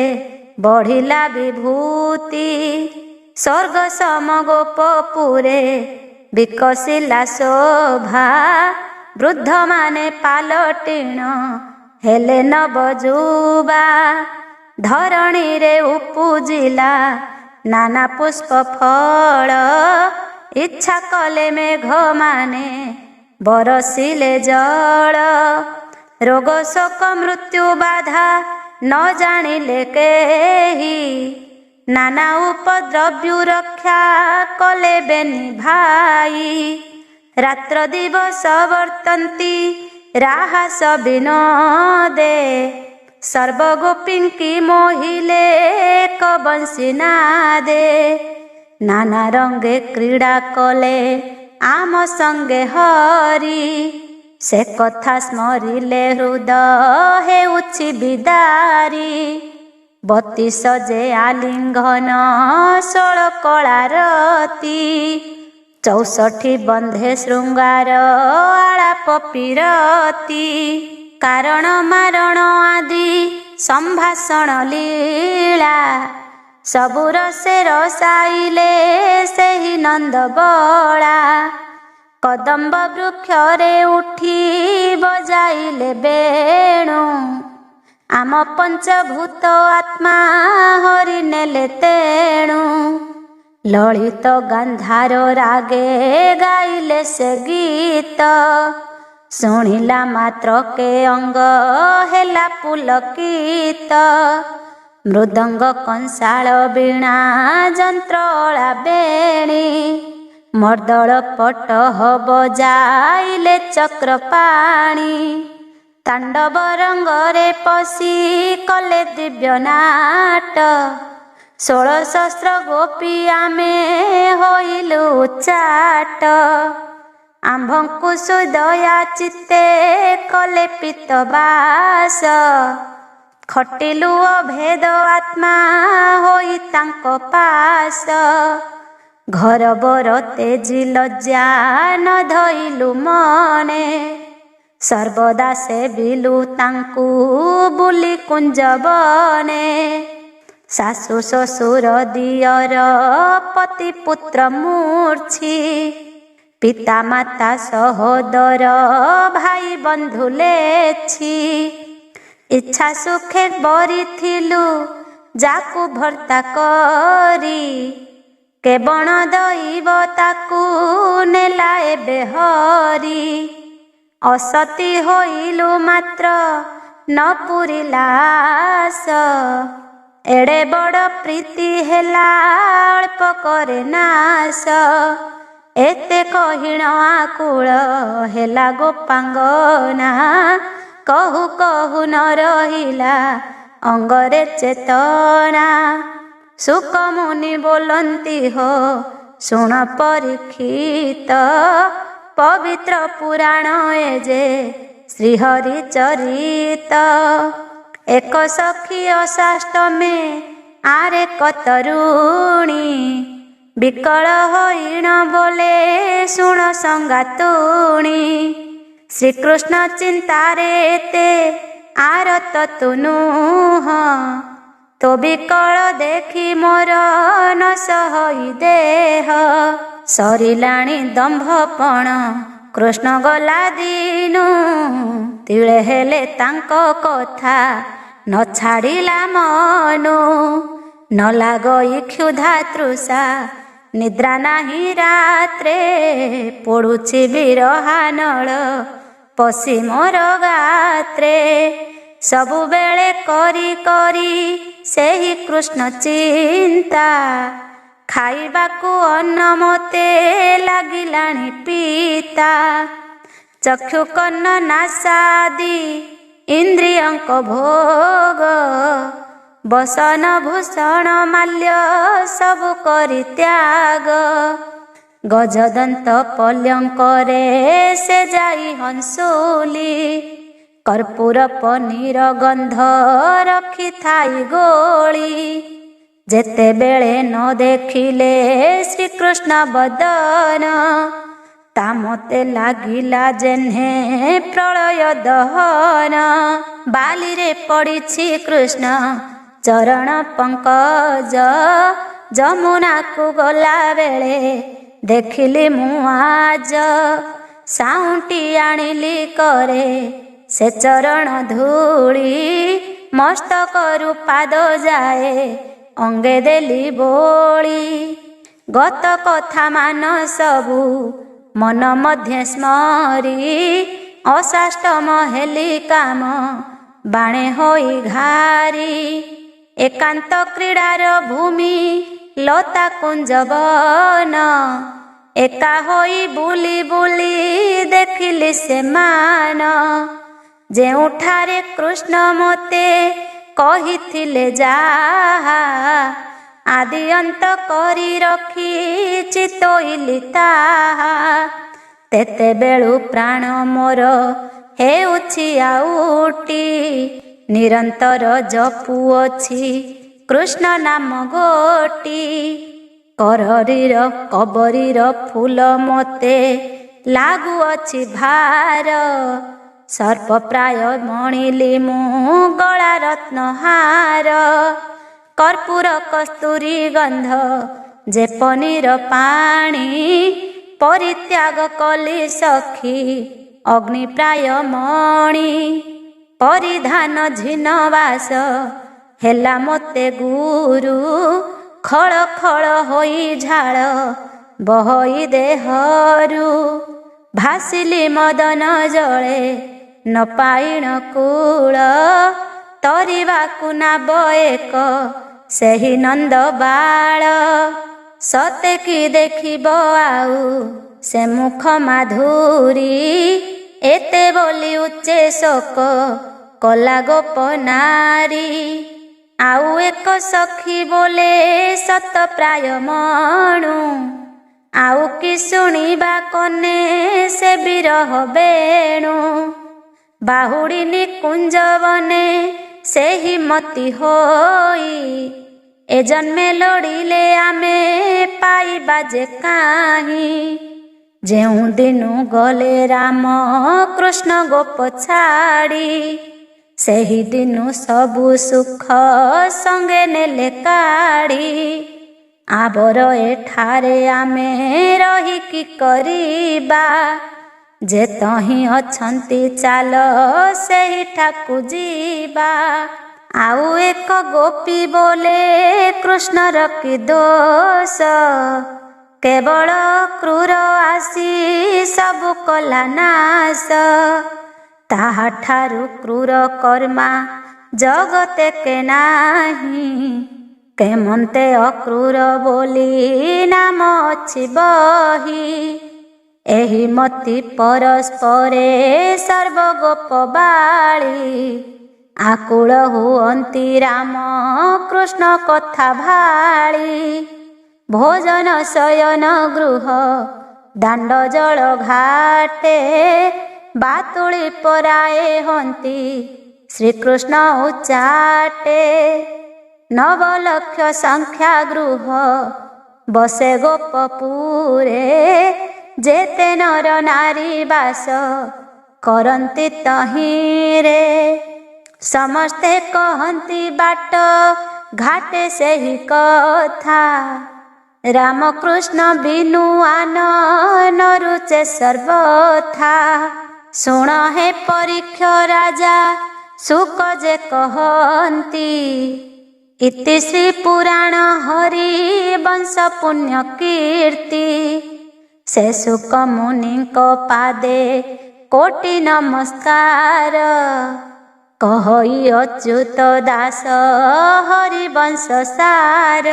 ବଢ଼ିଲା ବିଭୂତି। ସ୍ୱର୍ଗ ସମ ଗୋପପୁରେ ବିକଶିଲା ଶୋଭା, ବୃଦ୍ଧମାନେ ପାଲଟିଣ ହେଲେ ନବଯୁବା। ଧରଣୀରେ ଉପୁଜିଲା ନାନା ପୁଷ୍ପ ଫଳ, ଇଚ୍ଛା କଲେ ମେଘମାନେ ବରସିଲେ ଜଳ। ରୋଗ ଶୋକ ମୃତ୍ୟୁ ବାଧା ନ ଜାଣିଲେ କେହି, ନାନା ଉପଦ୍ରବ୍ୟୁ ରକ୍ଷା କଲେ ବେନି ଭାଇ। ରାତ୍ର ଦିବସ ବର୍ତ୍ତନ୍ତି ରାହାସ ବିନୋଦେ, ସର୍ବଗୋପୀଙ୍କି ମୋହିଲେ କବଂଶୀ ନାଦେ। ନାନା ରଙ୍ଗେ କ୍ରୀଡ଼ା କଲେ ଆମ ସଙ୍ଗେ ହରି, ସେ କଥା ସ୍ମରିଲେ ହୃଦ ହେଉଛି ବିଦାରି। 32 ଯେ ଆଲିଙ୍ଗନ 16 କଳାରତି, 64 ବନ୍ଧେ ଶୃଙ୍ଗାର ଆଳାପ ପିରତି। କାରଣ ମାରଣ ଆଦି ସମ୍ଭାଷଣ ଲୀଳା, ସବୁ ରସେ ରସାଇଲେ ସେହି ନନ୍ଦବଳା। କଦମ୍ବ ବୃକ୍ଷରେ ଉଠି ବଜାଇଲେ ବେଣୁ, ଆମ ପଞ୍ଚଭୂତ ଆତ୍ମା ହରି ନେଲେ ତେଣୁ। ଲଳିତ ଗାନ୍ଧାର ରାଗେ ଗାଇଲେ ସେ ଗୀତ, ଶୁଣିଲା ମାତ୍ରକେ ଅଙ୍ଗ ହେଲା ପୁଲକିତ। ମୃଦଙ୍ଗ କଂସାଳ ବୀଣା ଯନ୍ତ୍ରଳା ବେଣୀ, ମର୍ଦ୍ଦଳ ପଟହ ବଜାଇଲେ ଚକ୍ରପାଣି। ତାଣ୍ଡବ ରଙ୍ଗରେ ପଶି କଲେ ଦିବ୍ୟ ନାଟ, 16 ସହସ୍ର ଗୋପୀ ଆମେ ହୋଇଲୁ ଚାଟ। ଆମ୍ଭଙ୍କୁ ସୁଦୟା ଚିତ୍ତେ କଲେ ପିତବାସ, ଖଟିଲୁ ଅଭେଦ ଆତ୍ମା ହୋଇ ତାଙ୍କ ପାଶ। ଘର ବର ତେଜି ଲଜ୍ଜା ନ ଧଇଲୁ ମନେ, ସର୍ବଦା ସେବିଲୁ ତାଙ୍କୁ ବୁଲି କୁଞ୍ଜବନେ। ଶାଶୁ ଶ୍ୱଶୁର ଦିଅର ପତି ପୁତ୍ର ମୂର୍ଚ୍ଛି, ପିତା ମାତା ସହୋଦର ଭାଇ ବନ୍ଧୁ ଲେଛି। ଇଚ୍ଛା ସୁଖେ ବରିଥିଲୁ ଯାକୁ ଭର୍ତ୍ତା କରି, କେବଳ ଦଇବ ତାକୁ ନେଲା ଏବେ ହରି। ଅସତୀ ହୋଇଲୁ ମାତ୍ର ନ ପୁରିଲା ଆଶ, ଏଡ଼େ ବଡ଼ ପ୍ରୀତି ହେଲା ଅଳ୍ପ କରେ ନାଶ। ଏତେ କହିଣ ଆକୁଳ ହେଲା ଗୋପାଙ୍ଗନା, କହୁ କହୁ ନ ରହିଲା ଅଙ୍ଗରେ ଚେତନା। ଶୁକ ମୁନି ବୋଲନ୍ତି ହୋ ଶୁଣ ପରୀକ୍ଷିତ, ପବିତ୍ର ପୁରାଣ ଏ ଯେ ଶ୍ରୀହରି ଚରିତ। ଏକ ସଖୀ ଅଷାଷ୍ଟମେ ଆରେ କତରୁଣୀ, ବିକଳ ହଇଣ ବୋଲେ ଶୁଣ ସଙ୍ଗାତୁଣୀ। ଶ୍ରୀକୃଷ୍ଣ ଚିନ୍ତାରେ ଏତେ ଆରତ ତୁ ନୁହଁ, ତୋ ବିକଳ ଦେଖି ମୋର ନ ସହି ଦେହ। ସରିଲାଣି ଦମ୍ଭପଣ କୃଷ୍ଣ ଗଲା ଦିନୁ, ତିଳେ ହେଲେ ତାଙ୍କ କଥା ନ ଛାଡ଼ିଲା ମନୁ। ନ ଲାଗଇ କ୍ଷୁଧା ତୃଷା ନିଦ୍ରା ନାହିଁ ରାତ୍ରେ, ପଡ଼ୁଛି ବିରହାନଳ ପଶି ମୋର ଗାତ୍ରେ। ସବୁବେଳେ କରି କରି ସେହି କୃଷ୍ଣ ଚିନ୍ତା, ଖାଇବାକୁ ଅନ୍ନ ମୋତେ ଲାଗିଲାଣି ପିତା। ଚକ୍ଷୁ କର୍ଣ୍ଣ ନାସାଦି ଇନ୍ଦ୍ରିୟଙ୍କ ଭୋଗ। ବସନ ଭୂଷଣ ମାଲ୍ୟ ସବୁ କରି ତ୍ୟାଗ। ଗଜଦନ୍ତ ପଲ୍ୟଙ୍କରେ ସେ ଯାଇ ହଂସୁଲି। କର୍ପୂର ପନିର ଗନ୍ଧ ରଖିଥାଇ ଗୋଳି। ଯେତେବେଳେ ନ ଦେଖିଲେ ଶ୍ରୀକୃଷ୍ଣ ବଦନ, ତା ମତେ ଲାଗିଲା ଯେହ୍ନେ ପ୍ରଳୟ ଦହନ। ବାଲିରେ ପଡ଼ିଛି କୃଷ୍ଣ ଚରଣ ପଙ୍କଜ। ଯମୁନାକୁ ଗଲା ବେଳେ ଦେଖିଲି ମୁଁ ଆଜ। ସାଉଁଟି ଆଣିଲି କରେ ସେ ଚରଣ ଧୂଳି। ମସ୍ତକରୁ ପାଦ ଯାଏ ଅଙ୍ଗେ ଦେଲି ବୋଳି। ଗତ କଥା ମାନ ସବୁ ମନ ମଧ୍ୟ ସ୍ମରି। ଅସାଷ୍ଟମ ହେଲି କାମ ବାଣେ ହୋଇ ଘାରି। ଏକାନ୍ତ କ୍ରୀଡ଼ାର ଭୂମି ଲତା କୁଞ୍ଜବନ। ଏକା ହୋଇ ବୁଲି ବୁଲି ଦେଖିଲି ସେମାନ। ଯେଉଁଠାରେ କୃଷ୍ଣ ମୋତେ କହିଥିଲେ ଯାହା, ଆଦି ଅନ୍ତ କରି ରଖି ଚିତୋଇଲି ତାହା। ତେତେବେଳୁ ପ୍ରାଣ ମୋର ହେଉଛି ଆଉଟି। ନିରନ୍ତର ଜପୁଅଛି କୃଷ୍ଣ ନାମ ଗୋଟି। କରରୀର କବରୀର ଫୁଲ ମୋତେ ଲାଗୁଅଛି ଭାର। ସର୍ପ ପ୍ରାୟ ମଣିଲି ମୁଁ ଗଳା ରତ୍ନହାର। କର୍ପୂର କସ୍ତୁରୀ ଗନ୍ଧ ଯେ ପନିର ପାଣି। ପରିତ୍ୟାଗ କଲି ସଖୀ ଅଗ୍ନି ପ୍ରାୟ ମଣି। ପରିଧାନ ଝିନ ବାସ ହେଲା ମୋତେ ଗୁରୁ। ଖଳ ଖଳ ହୋଇ ଝାଳ ବହଇ ଦେହରୁ। ଭାସିଲି ମଦନ ଜଳେ ନ ପାଇଣ କୂଳ। ତରିବାକୁ ନାବ ଏକ ସେହି ନନ୍ଦ ବାଳ। ସତେ କି ଦେଖିବ ଆଉ ସେ ମୁଖ ମାଧୁରୀ। ଏତେ ବୋଲି ଉଚ୍ଚେ ଶୋକ କଲା ଗୋପ ନାରୀ। ଆଉ ଏକ ସଖୀ ବୋଲେ ସତ ପ୍ରାୟ ମଣୁ। ଆଉ କି ଶୁଣିବା କନେ ସେ ବିରହ ବେଣୁ। ବାହୁଡ଼ି ନିକୁଞ୍ଜବନେ ସେହି ମତି ହୋଇ। ଏ ଜନ୍ମେ ଲୋଡ଼ିଲେ ଆମେ ପାଇବା ଯେ କାହିଁ। ଯେଉଁ ଦିନୁ ଗଲେ ରାମ କୃଷ୍ଣ ଗୋପ ଛାଡ଼ି। ସେହି ଦିନୁ ସବୁ ସୁଖ ସଙ୍ଗେ ନେଲେ କାଢ଼ି। ଆବର ଏଠାରେ ଆମେ ରହି କି କରିବା। ଯେ ତହିଁ ଅଛନ୍ତି ଚାଲ ସେହିଠାକୁ ଯିବା। ଆଉ ଏକ ଗୋପୀ ବୋଲେ କୃଷ୍ଣର କି ଦୋଷ। କେବଳ କ୍ରୂର ଆସି ସବୁ କଲା ନାଶ। ତାହାଠାରୁ କ୍ରୂର କର୍ମା ଜଗତେ କେ ନାହିଁ। କେମନ୍ତେ ଅକ୍ରୂର ବୋଲି ନାମ ଅଛି ବହି। ଏହି ମତି ପରସ୍ପରେ ସର୍ବଗୋପ ବାଳି। ଆକୁଳ ହୁଅନ୍ତି ରାମ କୃଷ୍ଣ କଥା ଭାଳି। ଭୋଜନ ଶୟନ ଗୃହ ଦାଣ୍ଡ ଜଳ ଘାଟେ। ବାତୁଳି ପରାଏ ହନ୍ତି ଶ୍ରୀକୃଷ୍ଣ ଉଚାଟେ। ନବଲକ୍ଷ ସଂଖ୍ୟା ଗୃହ ବସେ ଗୋପପୁରେ। ଯେତେ ନର ନାରୀ ବାସ କରନ୍ତି ତହିଁରେ। ସମସ୍ତେ କହନ୍ତି ବାଟ ଘାଟେ ସେହି କଥା। ରାମକୃଷ୍ଣ ବିନୁ ଆନ ନରୁଚେ ସର୍ବଥା। ଶୁଣ ହେ ପରୀକ୍ଷ ରାଜା ସୁକ ଯେ କହନ୍ତି। ଇତି ଶ୍ରୀ ପୁରାଣ ହରି ବଂଶ ପୁଣ୍ୟ କୀର୍ତ୍ତି। ସେ ସୁକ ମୁନିଙ୍କ ପାଦେ କୋଟି ନମସ୍କାର। କହଇ ଅଚ୍ୟୁତ ଦାସ ହରିବଂଶ ସାର।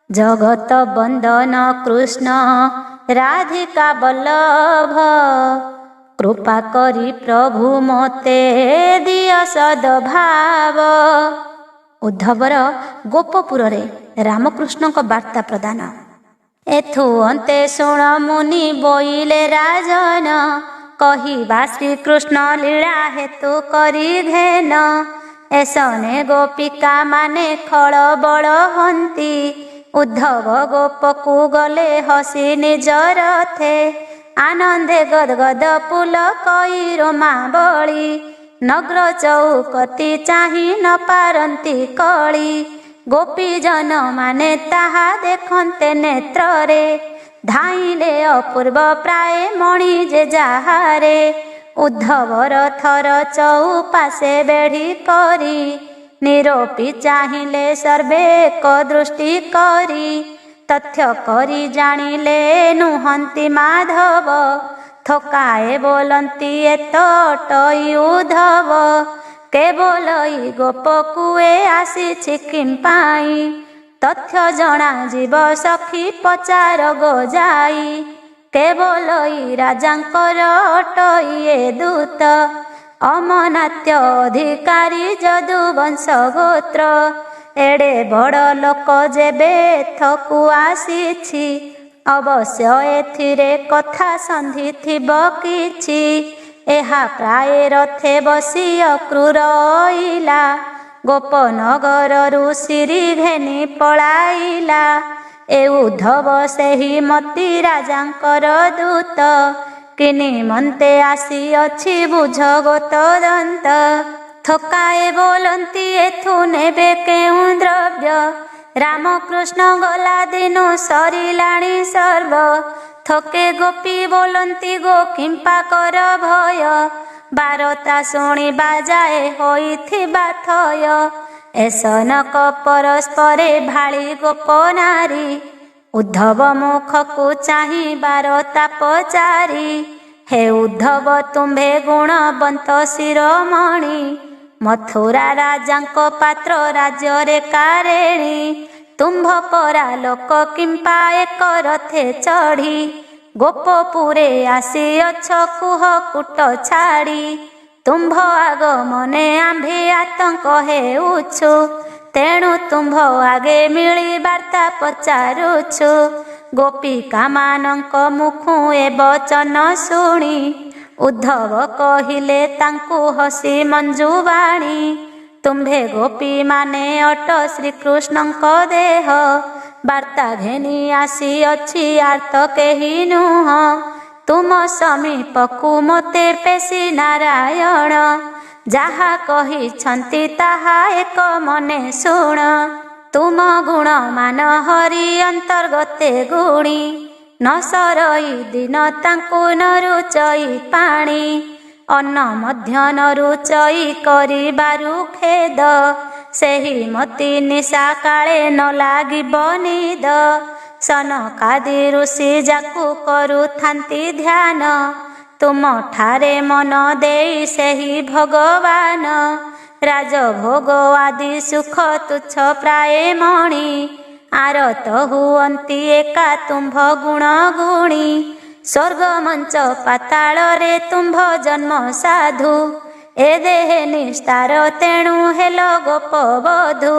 ଜଗତ ବନ୍ଦନ କୃଷ୍ଣ ରାଧିକା ବଲ୍ଲଭ। कृपा करी प्रभु मते दिय सद्भाव। उद्धवर गोपपुर रामकृष्ण वार्ता प्रदान। एथु अंते शुण मुनि बोइले राजन, कहिबा श्रीकृष्ण लीला हेतु करी घेन। एसने गोपिका माने खल बड़ हंती, उद्धव गोपकु गले हसी निज रथे। आनंदे गदगद पुल कई रोमावली, नग्र चौकती चाही न पारंती कली। गोपी जन माने ताहा देखन्ते नेत्रे, धाइले अपूर्व प्राय मणि जे जाहारे। उद्धवर थर चौपाशे बेढ़ी करी, निरोपी चाहिले सर्वे एक दृष्टि करी। तथ्य करी जानिले नुहंती माधव, थकाए बोलंती एत अटई उद्धव। केवल ई गोपकुए आसीछि किंपाई, तथ्य जना जीव सखी पचार गो जाई। केवल ई राजांकर अटई ए दूत, अमनात्य अधिकारी जदुवंश गोत्र। एड़े बड़ लोक जेबे थकु आसीछि, अवश्य एथिरे कथा सन्धि थिब किछि। एहा प्राय रथे बसी अक्रूर अइला, गोपनगररु सिरी घेनी पळाइला। ए उद्धव सेहि मती राजांकर दूत, किनि मन्ते आसी अछि बुझ गोत दंत। थकाए बोलंती एथु नेबे केउ द्रव्य, रामकृष्ण गला दिनु सरिलाणी सर्व। थके गोपी बोलंती गो किंपा कर भय, बारता शुणिबा जाए होइथिबा थय। एसनक परस्परे भाଳି गोप नारी, उद्धव मुखकु चाही बारता पचारी। हे उद्धव तुम्भे गुणवंत शिरोमणि, मथुरा राजांक पात्र राज्ୟରେ कारेणी। तुम्भ परा लोक किंपा एक रथे चढ़ी, गोपपुरे आसी अछ कुह कुट छाड़ी। तुम्भ आगमने आम्भे आतंक हेउछु, तेणु तुम्भ आगे मिली बार्ता पचारुछु। गोपिका मानक मुखु ए बचन शुणी, उद्धव कहिले तांकु हसी मंजुवाणी। तुम्भे गोपी माने अट श्रीकृष्णଙ୍କ देह, बार्ता घेनी आसी अछि आर्त केहि नुह। तुम समीपकु मोते पेशी नारायण, जाहा कहिछन्ति ताहा एक मने शुण। तुम गुण मान हरि अंतर्गते गुणी, न सरई दिन तांकु न रुचई पाणी। अन्न मध्य न रुचई करिबारु खेद, सेहि मती निशा काले न लागिब निद। सनकादि ऋषि जाकु करुथांति ध्यान, तुम ठारे मन देई सेहि भगवान। राजभोग आदि सुख तुच्छ प्राय मणि, आरत हुअन्ति एका तुम्भ गुण गुणी। स्वर्ग मंच पाताल रे तुम्भ जन्म साधु, ए देहे निस्तार तेणु हेल गोप बधू।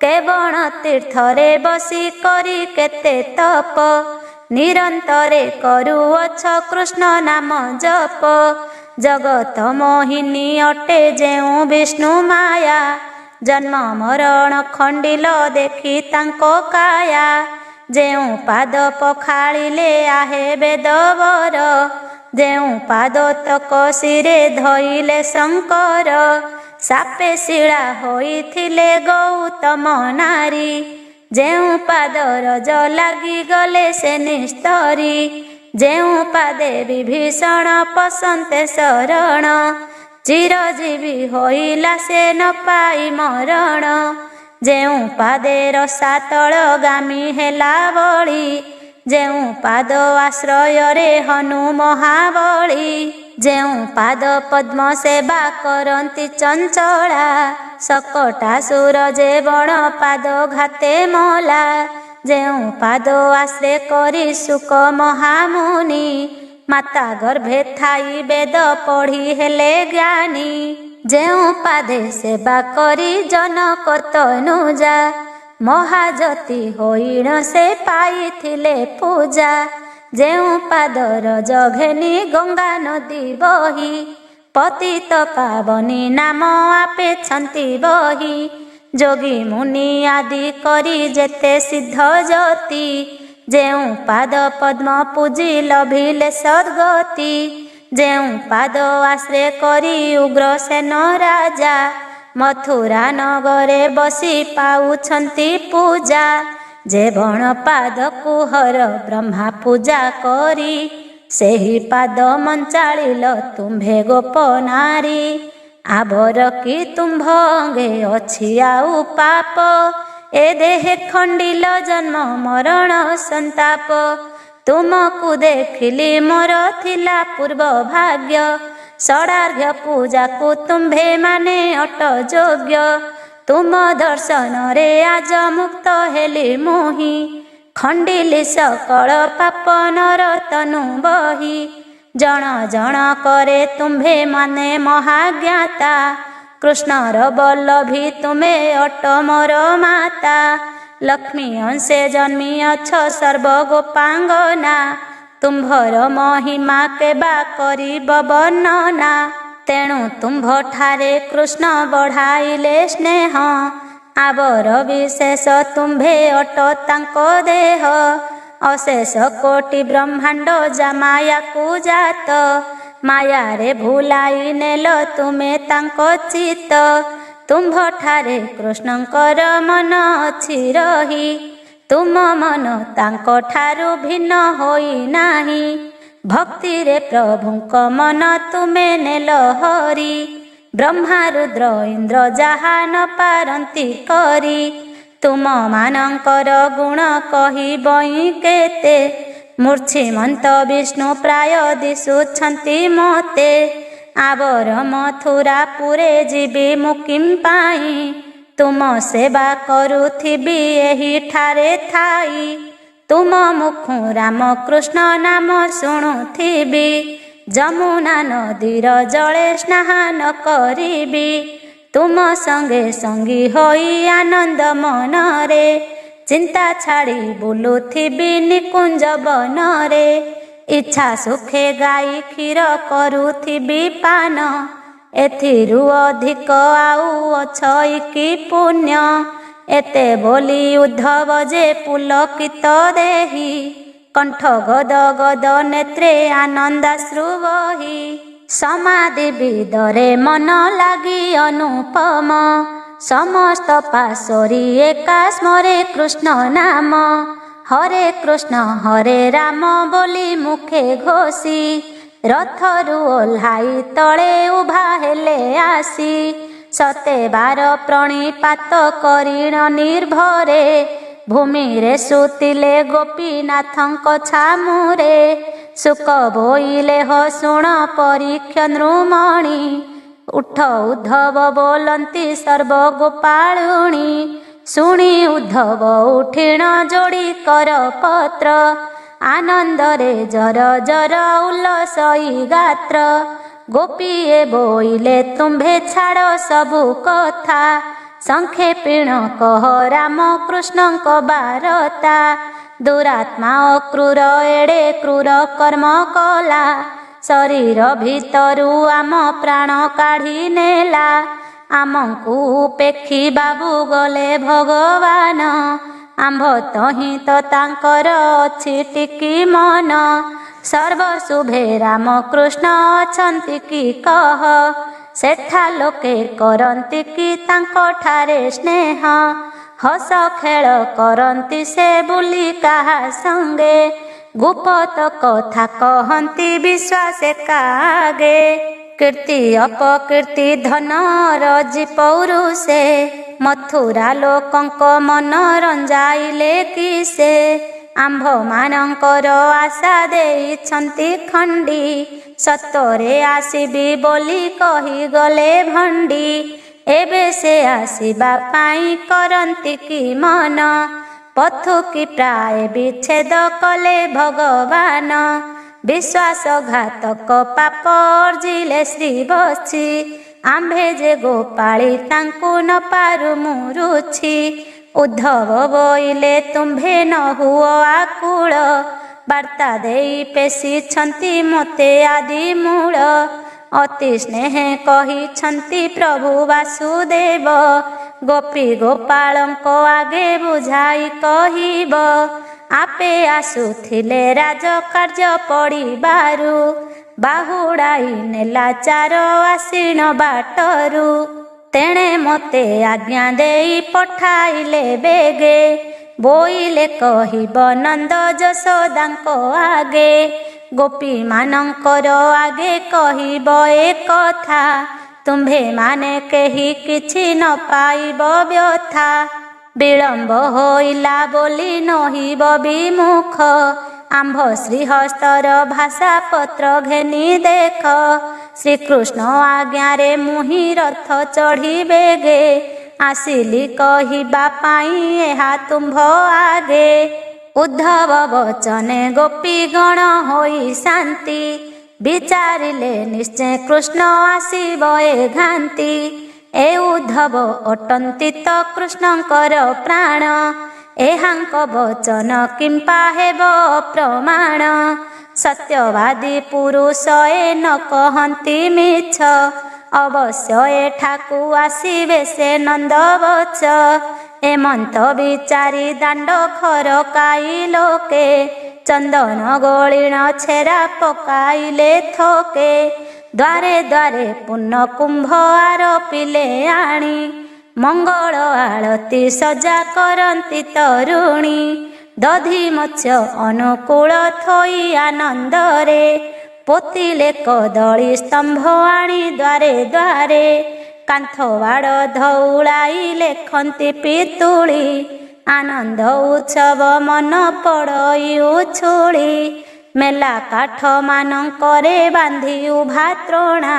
केवण तीर्थरे बसी करी केते तप, निरंतरे करुअछ कृष्ण नाम जप। जगत मोहिनी अटे जेउ विष्णु माया, जन्म मरण खंडिल देखी तांको काया। जेउ पाद पखाड़िले आहे बेदवर, जेउ पाद तक सिरे धइले शंकर। सापे शिला होइथिले गौतम नारी, जेउ पाद रज लागी गले से निस्तरी। जेउ पादे विभीषण पसंते शरण, चिरजीवी होइला से न पाई मरण। जेउ पादे रसातल गामी हेला बळी, जेउ पाद आश्रय रे हनु महाबळी। जेउ पाद पद्म सेवा करंती चंचला, सकटासुर जे बण पाद घाते मला। जेउ पाद आश्रय करी सुक महामुनि, ମାତା ଗର୍ଭେ ଥାଇ ବେଦ ପଢ଼ି ହେଲେ ଜ୍ଞାନୀ। ଯେଉଁ ପାଦେ ସେବା କରି ଜନକ ତନୁଜା, ମହାଯତି ହୋଇଣ ସେ ପାଇଥିଲେ ପୂଜା। ଯେଉଁ ପାଦର ଜଘେନି ଗଙ୍ଗା ନଦୀ ବହି, ପତିତ ପାବନୀ ନାମ ଆପେଛନ୍ତି ବହି। ଯୋଗୀ ମୁନି ଆଦି କରି ଯେତେ ସିଦ୍ଧ ଜ୍ୟୋତି, ଯେଉଁ ପାଦ ପଦ୍ମ ପୂଜି ଲଭିଲେ ସଦ୍ଗତି। ଯେଉଁ ପାଦ ଆଶ୍ରୟ କରି ଉଗ୍ରସେନ ରାଜା, ମଥୁରା ନଗରେ ବସି ପାଉଛନ୍ତି ପୂଜା। ଯେ ବଣ ପାଦ କୁହର ବ୍ରହ୍ମା ପୂଜା କରି, ସେହି ପାଦ ମଞ୍ଚାଳିଲ ତୁମ୍ଭେ ଗୋପ ନାରୀ। ଆବର କି ତୁମ୍ଭ ଅଙ୍ଗେ ଅଛି ଆଉ ପାପ, ଏ ଦେହେ ଖଣ୍ଡିଲ ଜନ୍ମ ମରଣ ସନ୍ତାପ। ତୁମକୁ ଦେଖିଲି ମୋର ଥିଲା ପୂର୍ବ ଭାଗ୍ୟ, ଷଡ଼ାର୍ଘ୍ୟ ପୂଜାକୁ ତୁମ୍ଭେ ମାନେ ଅଟ ଯୋଗ୍ୟ। ତୁମ ଦର୍ଶନରେ ଆଜ ମୁକ୍ତ ହେଲି ମୁହିଁ, ଖଣ୍ଡିଲି ସକଳ ପାପ ନର ତନୁ ବହି। ଜଣ ଜଣ କରେ ତୁମ୍ଭେ ମାନେ ମହାଜ୍ଞାତା, କୃଷ୍ଣର ବଲ୍ଲଭୀ ତୁମେ ଅଟ ମୋର ମାତା। ଲକ୍ଷ୍ମୀ ଅଂଶେ ଜନ୍ମିଅଛ ସର୍ବ ଗୋପାଙ୍ଗନା, ତୁମ୍ଭର ମହିମା କେବା କରିବ ବର୍ଣ୍ଣନା। ତେଣୁ ତୁମ୍ଭଠାରେ କୃଷ୍ଣ ବଢ଼ାଇଲେ ସ୍ନେହ, ଆବର ବିଶେଷ ତୁମ୍ଭେ ଅଟ ତାଙ୍କ ଦେହ। ଅଶେଷ କୋଟି ବ୍ରହ୍ମାଣ୍ଡ ଯା ମାୟାକୁ ଜାତ, ମାୟାରେ ଭୁଲାଇ ନେଲ ତୁମେ ତାଙ୍କ ଚିତ୍ତ। ତୁମ୍ଭଠାରେ କୃଷ୍ଣଙ୍କର ମନ ଅଛି ରହି, ତୁମ ମନ ତାଙ୍କ ଠାରୁ ଭିନ୍ନ ହୋଇ ନାହିଁ। ଭକ୍ତିରେ ପ୍ରଭୁଙ୍କ ମନ ତୁମେ ନେଲ ହରି, ବ୍ରହ୍ମା ରୁଦ୍ର ଇନ୍ଦ୍ର ଯାହା ନ ପାରନ୍ତି କରି। ତୁମମାନଙ୍କର ଗୁଣ କହିବଇଁ କେତେ, ମୂର୍ଚ୍ଛିମନ୍ତ ବିଷ୍ଣୁ ପ୍ରାୟ ଦିଶୁଛନ୍ତି ମୋତେ। ଆବର ମଥୁରାପୁରେ ଯିବି ମୁଁ କିମ୍ ପାଇଁ, ତୁମ ସେବା କରୁଥିବି ଏହିଠାରେ ଥାଇ। ତୁମ ମୁଖୁ ରାମକୃଷ୍ଣ ନାମ ଶୁଣୁଥିବି, ଯମୁନା ନଦୀର ଜଳେ ସ୍ନାନ କରିବି। ତୁମ ସଙ୍ଗେ ସଙ୍ଗୀ ହୋଇ ଆନନ୍ଦ ମନରେ, ଚିନ୍ତା ଛାଡ଼ି ବୁଲୁଥିବି ନିକୁଞ୍ଜ ବନରେ। ଇଚ୍ଛା ସୁଖେ ଗାଈ କ୍ଷୀର କରୁଥିବି ପାନ, ଏଥିରୁ ଅଧିକ ଆଉ ଅଛଇ କି ପୁଣ୍ୟ। ଏତେ ବୋଲି ଉଦ୍ଧବ ଯେ ପୁଲକିତ ଦେହି, କଣ୍ଠ ଗଦ ଗଦ ନେତ୍ରେ ଆନନ୍ଦାଶ୍ରୁ ବହି। ସମାଧି ବିଦରେ ମନ ଲାଗି ଅନୁପମ, ସମସ୍ତ ପାଶୋରି ଏକା ସ୍ମରେ କୃଷ୍ଣ ନାମ। ହରେ କୃଷ୍ଣ ହରେ ରାମ ବୋଲି ମୁଖେ ଘୋଷି, ରଥରୁ ଓହ୍ଲାଇ ତଳେ ଉଭା ହେଲେ ଆସି। ସତେ ବାର ପ୍ରଣିପାତ କରିଣ ନିର୍ଭରେ, ଭୂମିରେ ସୁତିଲେ ଗୋପୀନାଥଙ୍କ ଛାମୁରେ। ଶୁକ ବୋଇଲେ ହୋ ଶୁଣ ପରୀକ୍ଷ ନୃମଣି, ଉଠ ଉଦ୍ଧବ ବୋଲନ୍ତି ସର୍ବ ଗୋପାଳୁଣୀ। ଶୁଣି ଉଦ୍ଧବ ଉଠିଣ ଯୋଡ଼ି କର ପତ୍ର, ଆନନ୍ଦରେ ଜର ଜର ଉଲ୍ଲସଇ ଗାତ୍ର। ଗୋପୀଏ ବୋଇଲେ ତୁମ୍ଭେ ଛାଡ଼ ସବୁ କଥା, ସଂକ୍ଷେପିଣ କହ ରାମ କୃଷ୍ଣଙ୍କ ବାରତା। ଦୁରାତ୍ମା ଅକ୍ରୂର ଏଡ଼େ କ୍ରୂର କର୍ମ କଲା, ଶରୀର ଭିତରୁ ଆମ ପ୍ରାଣ କାଢ଼ି ନେଲା। ଆମକୁ ଉପେକ୍ଷି ବାବୁ ଗଲେ ଭଗବାନ, ଆମ୍ଭ ତହିଁ ତ ତାଙ୍କର ଅଛି ଟିକି ମନ। ସର୍ବଶୁଭେ ରାମକୃଷ୍ଣ ଅଛନ୍ତି କି କହ, ସେଠା ଲୋକେ କରନ୍ତି କି ତାଙ୍କଠାରେ ସ୍ନେହ। ହସ ଖେଳ କରନ୍ତି ସେ ବୁଲି କାହା ସଙ୍ଗେ, ଗୁପତ କଥା କହନ୍ତି ବିଶ୍ୱାସେ କାଗେ। କୀର୍ତ୍ତି ଅପକୀର୍ତ୍ତି ଧନ ରଜି ପୌରୁଷେ, ମଥୁରା ଲୋକଙ୍କ ମନ ରଞ୍ଜାଇଲେ କି ସେ। ଆମ୍ଭମାନଙ୍କର ଆଶା ଦେଇଛନ୍ତି ଖଣ୍ଡି, ସତରେ ଆସିବି ବୋଲି କହିଗଲେ ଭଣ୍ଡି। ଏବେ ସେ ଆସିବା ପାଇଁ କରନ୍ତି କି ମନ, ପଥୁକି ପ୍ରାୟ ବିଚ୍ଛେଦ କଲେ ଭଗବାନ। ବିଶ୍ୱାସଘାତକ ପାପ ଅର୍ଜିଲେ ଶ୍ରୀ ବସି ଆମ୍ଭେ ଯେ ଗୋପାଳି ତାଙ୍କୁ ନ ପାରୁ ମୁରୁଛି। ଉଦ୍ଧବ ବୋଇଲେ ତୁମ୍ଭେ ନ ହୁଅ ଆକୁଳ ବାର୍ତ୍ତା ଦେଇ ପେଶିଛନ୍ତି ମୋତେ ଆଦି ମୂଳ। ଅତି ସ୍ନେହ କହିଛନ୍ତି ପ୍ରଭୁ ବାସୁଦେବ ଗୋପୀ ଗୋପାଳଙ୍କ ଆଗେ ବୁଝାଇ କହିବ। ଆପେ ଆସୁଥିଲେ ରାଜକାର୍ଯ୍ୟ ପଡ଼ିବାରୁ ବାହୁଡ଼ାଇ ନେଲା ଚାର ଆଶ୍ଵିନ ବାଟରୁ। ତେଣେ ମୋତେ ଆଜ୍ଞା ଦେଇ ପଠାଇଲେ ବେଗେ ବୋଇଲେ କହିବ ନନ୍ଦ ଯଶୋଦାଙ୍କ ଆଗେ। ଗୋପୀମାନଙ୍କର ଆଗେ କହିବ ଏ କଥା ତୁମ୍ଭେମାନେ କେହି କିଛି ନ ପାଇବ ବ୍ୟଥା। ବିଳମ୍ବ ହୋଇଲା ବୋଲି ନହିବ ବିମୁଖ ଆମ୍ଭ ଶ୍ରୀହସ୍ତର ଭାଷା ପତ୍ର ଘେନି ଦେଖ। ଶ୍ରୀକୃଷ୍ଣ ଆଜ୍ଞାରେ ମୁହିଁ ରଥ ଚଢ଼ି ବେଗେ ଆସିଲି କହିବା ପାଇଁ ଏହା ତୁମ୍ଭ ଆଗେ। ଉଦ୍ଧବ ବଚନେ ଗୋପୀଗଣ ହୋଇ ଶାନ୍ତି ବିଚାରିଲେ ନିଶ୍ଚୟ କୃଷ୍ଣ ଆସିବ ଏ ଘାନ୍ତି। ଏ ଉଦ୍ଧବ ଅଟନ୍ତି ତ କୃଷ୍ଣଙ୍କର ପ୍ରାଣ ଏହାଙ୍କ ବଚନ କିମ୍ପା ହେବ ପ୍ରମାଣ। ସତ୍ୟବାଦୀ ପୁରୁଷ ଏ ନ କହନ୍ତି ମିଛ ଅବଶ୍ୟ ଏଠାକୁ ଆସିବେ ସେ ନନ୍ଦବଚ। ଏମନ୍ତ ବିଚାରି ଦାଣ୍ଡ ଖରକାଇ ଲୋକେ ଚନ୍ଦନ ଗୋଳିଣ ଛେରା ପକାଇଲେ ଥୋକେ। ଦ୍ୱାରେ ଦ୍ୱାରେ ପୂର୍ଣ୍ଣ କୁମ୍ଭ ଆରପିଲେ ଆଣି ମଙ୍ଗଳ ଆଳତି ସଜା କରନ୍ତି ତରୁଣୀ। ଦଧି ମତ୍ସ୍ୟ ଅନୁକୂଳ ଥୋଇ ଆନନ୍ଦରେ ପୋତିଲେ କଦଳୀ ସ୍ତମ୍ଭ ଆଣି ଦ୍ୱାରେ ଦ୍ୱାରେ। କାନ୍ଥ ବାଡ଼ ଧଉଳାଇ ଲେଖନ୍ତି ପିତୁଳି ଆନନ୍ଦ ଉତ୍ସବ ମନ ପଡ଼ଇ ଉଛୁଳି। ମେଲା କାଠ ମାନଙ୍କରେ ବାନ୍ଧି ଉଭା ତ୍ରୋଣା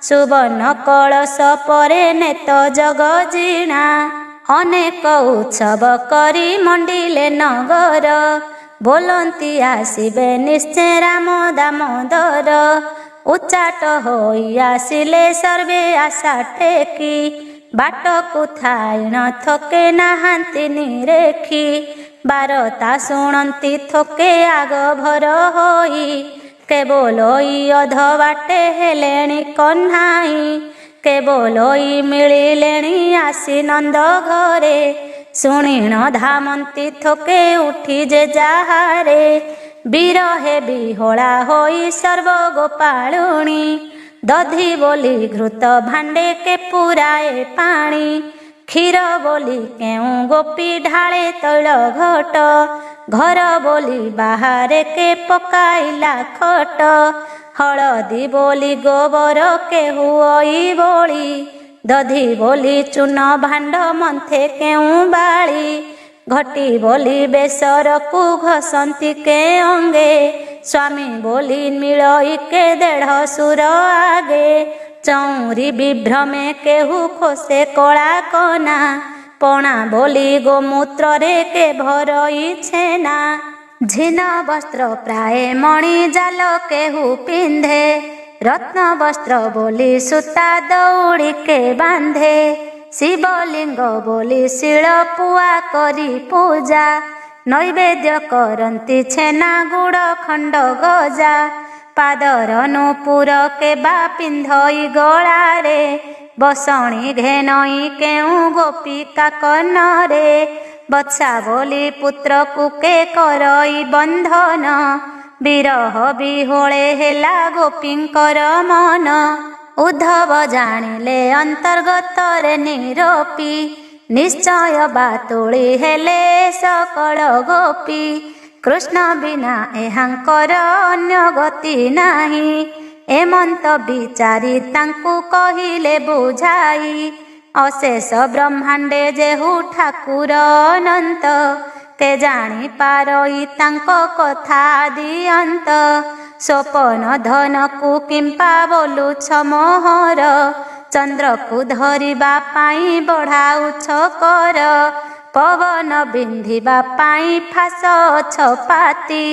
ସୁବର୍ଣ୍ଣ କଳସ ପରେ ନେତ ଜଗଜିଣା। ଅନେକ ଉତ୍ସବ କରି ମଣ୍ଡିଲେ ନଗର ବୋଲନ୍ତି ଆସିବେ ନିଶ୍ଚୟ ରାମ ଦାମୋଦର। ଉଚ୍ଚାଟ ହୋଇ ଆସିଲେ ସର୍ବେ ଆଶା ଟେକି ବାଟକୁ ଥାଇ ନ ଥକେ ନାହାନ୍ତି ନିରେଖି। ବାରତା ଶୁଣନ୍ତି ଥୋକେ ଆଗ ଭର ହୋଇ କେବଳଇ ଅଧ ବାଟେ ହେଲେଣି କହ୍ନାଇ। କେବଳଇ ମିଳିଲେଣି ଆସି ନନ୍ଦ ଘରେ ଶୁଣିଣ ଧାମନ୍ତି ଥୋକେ ଉଠି ଯେ ଯାହାରେ। ବିରହେ ବିହଳା ହୋଇ ସର୍ବ ଗୋପାଳୁଣୀ ଦଧି ବୋଲି ଘୃତ ଭାଣ୍ଡେ କେ ପୁରାଏ ପାଣି। କ୍ଷୀର ବୋଲି କେଉଁ ଗୋପୀ ଢାଳେ ତୈଳ ଘଟ ଘର ବୋଲି ବାହାରେ କେ ପକାଇଲା ଖଟ। ହଳଦୀ ବୋଲି ଗୋବର କେହୁଅଇ ବୋଳି ଦଧି ବୋଲି ଚୂନ ଭାଣ୍ଡ ମନ୍ଥେ କେଉଁ ବାଳି। ଘଟି ବୋଲି ବେସରକୁ ଘଷନ୍ତି କେ ଅଙ୍ଗେ ସ୍ୱାମୀ ବୋଲି ମିଳଇ କେ ଦେଢ଼ ସୁର ଆଗେ। ଚଉଁରୀ ବିଭ୍ରମେ କେହୁ ଖୋସେ କଳା କନା ପଣା ବୋଲି ଗୋମୂତ୍ରରେ କେ ଭରଇ ଛେନା। ଝିନ ବସ୍ତ୍ର ପ୍ରାୟ ମଣି ଜାଲ କେହୁ ପିନ୍ଧେ ରତ୍ନ ବସ୍ତ୍ର ବୋଲି ସୂତା ଦଉଡ଼ି କେ ବାନ୍ଧେ। ଶିବଲିଙ୍ଗ ବୋଲି ଶିଳ ପୁଆ କରି ପୂଜା ନୈବେଦ୍ୟ କରନ୍ତି ଛେନା ଗୁଡ଼ ଖଣ୍ଡ ଗଜା। ପାଦର ନୂପୁର କେବା ପିନ୍ଧଇ ଗଳାରେ ବସଣି ଘେନଇ କେଉଁ ଗୋପିକା କର୍ଣ୍ଣରେ। ବତ୍ସା ବୋଲି ପୁତ୍ରକୁ କେ କରଇ ବନ୍ଧନ ବିରହ ବିହୋଳେ ହେଲା ଗୋପୀଙ୍କର ମନ। ଉଦ୍ଧବ ଜାଣିଲେ ଅନ୍ତର୍ଗତରେ ନିରୋପି ନିଶ୍ଚୟ ବାତୁଳି ହେଲେ ସକଳ ଗୋପୀ। କୃଷ୍ଣ ବିନା ଏହାଙ୍କର ଅନ୍ୟ ଗତି ନାହିଁ ଏମନ୍ତ ବିଚାରି ତାଙ୍କୁ କହିଲେ ବୁଝାଇ। ଅଶେଷ ବ୍ରହ୍ମାଣ୍ଡେ ଯେହୁ ଠାକୁର ଅନନ୍ତ କେ ଜାଣି ପାରଇ ତାଙ୍କ କଥା ଦିଅନ୍ତ। ସୋପନ ଧନକୁ କିମ୍ପା ବୋଲୁଛ ମୋହର ଚନ୍ଦ୍ରକୁ ଧରିବା ପାଇଁ ବଢ଼ାଉଛ କର। ପବନ ବିନ୍ଧିବା ପାଇଁ ଫାସ ଅଛ ପାତି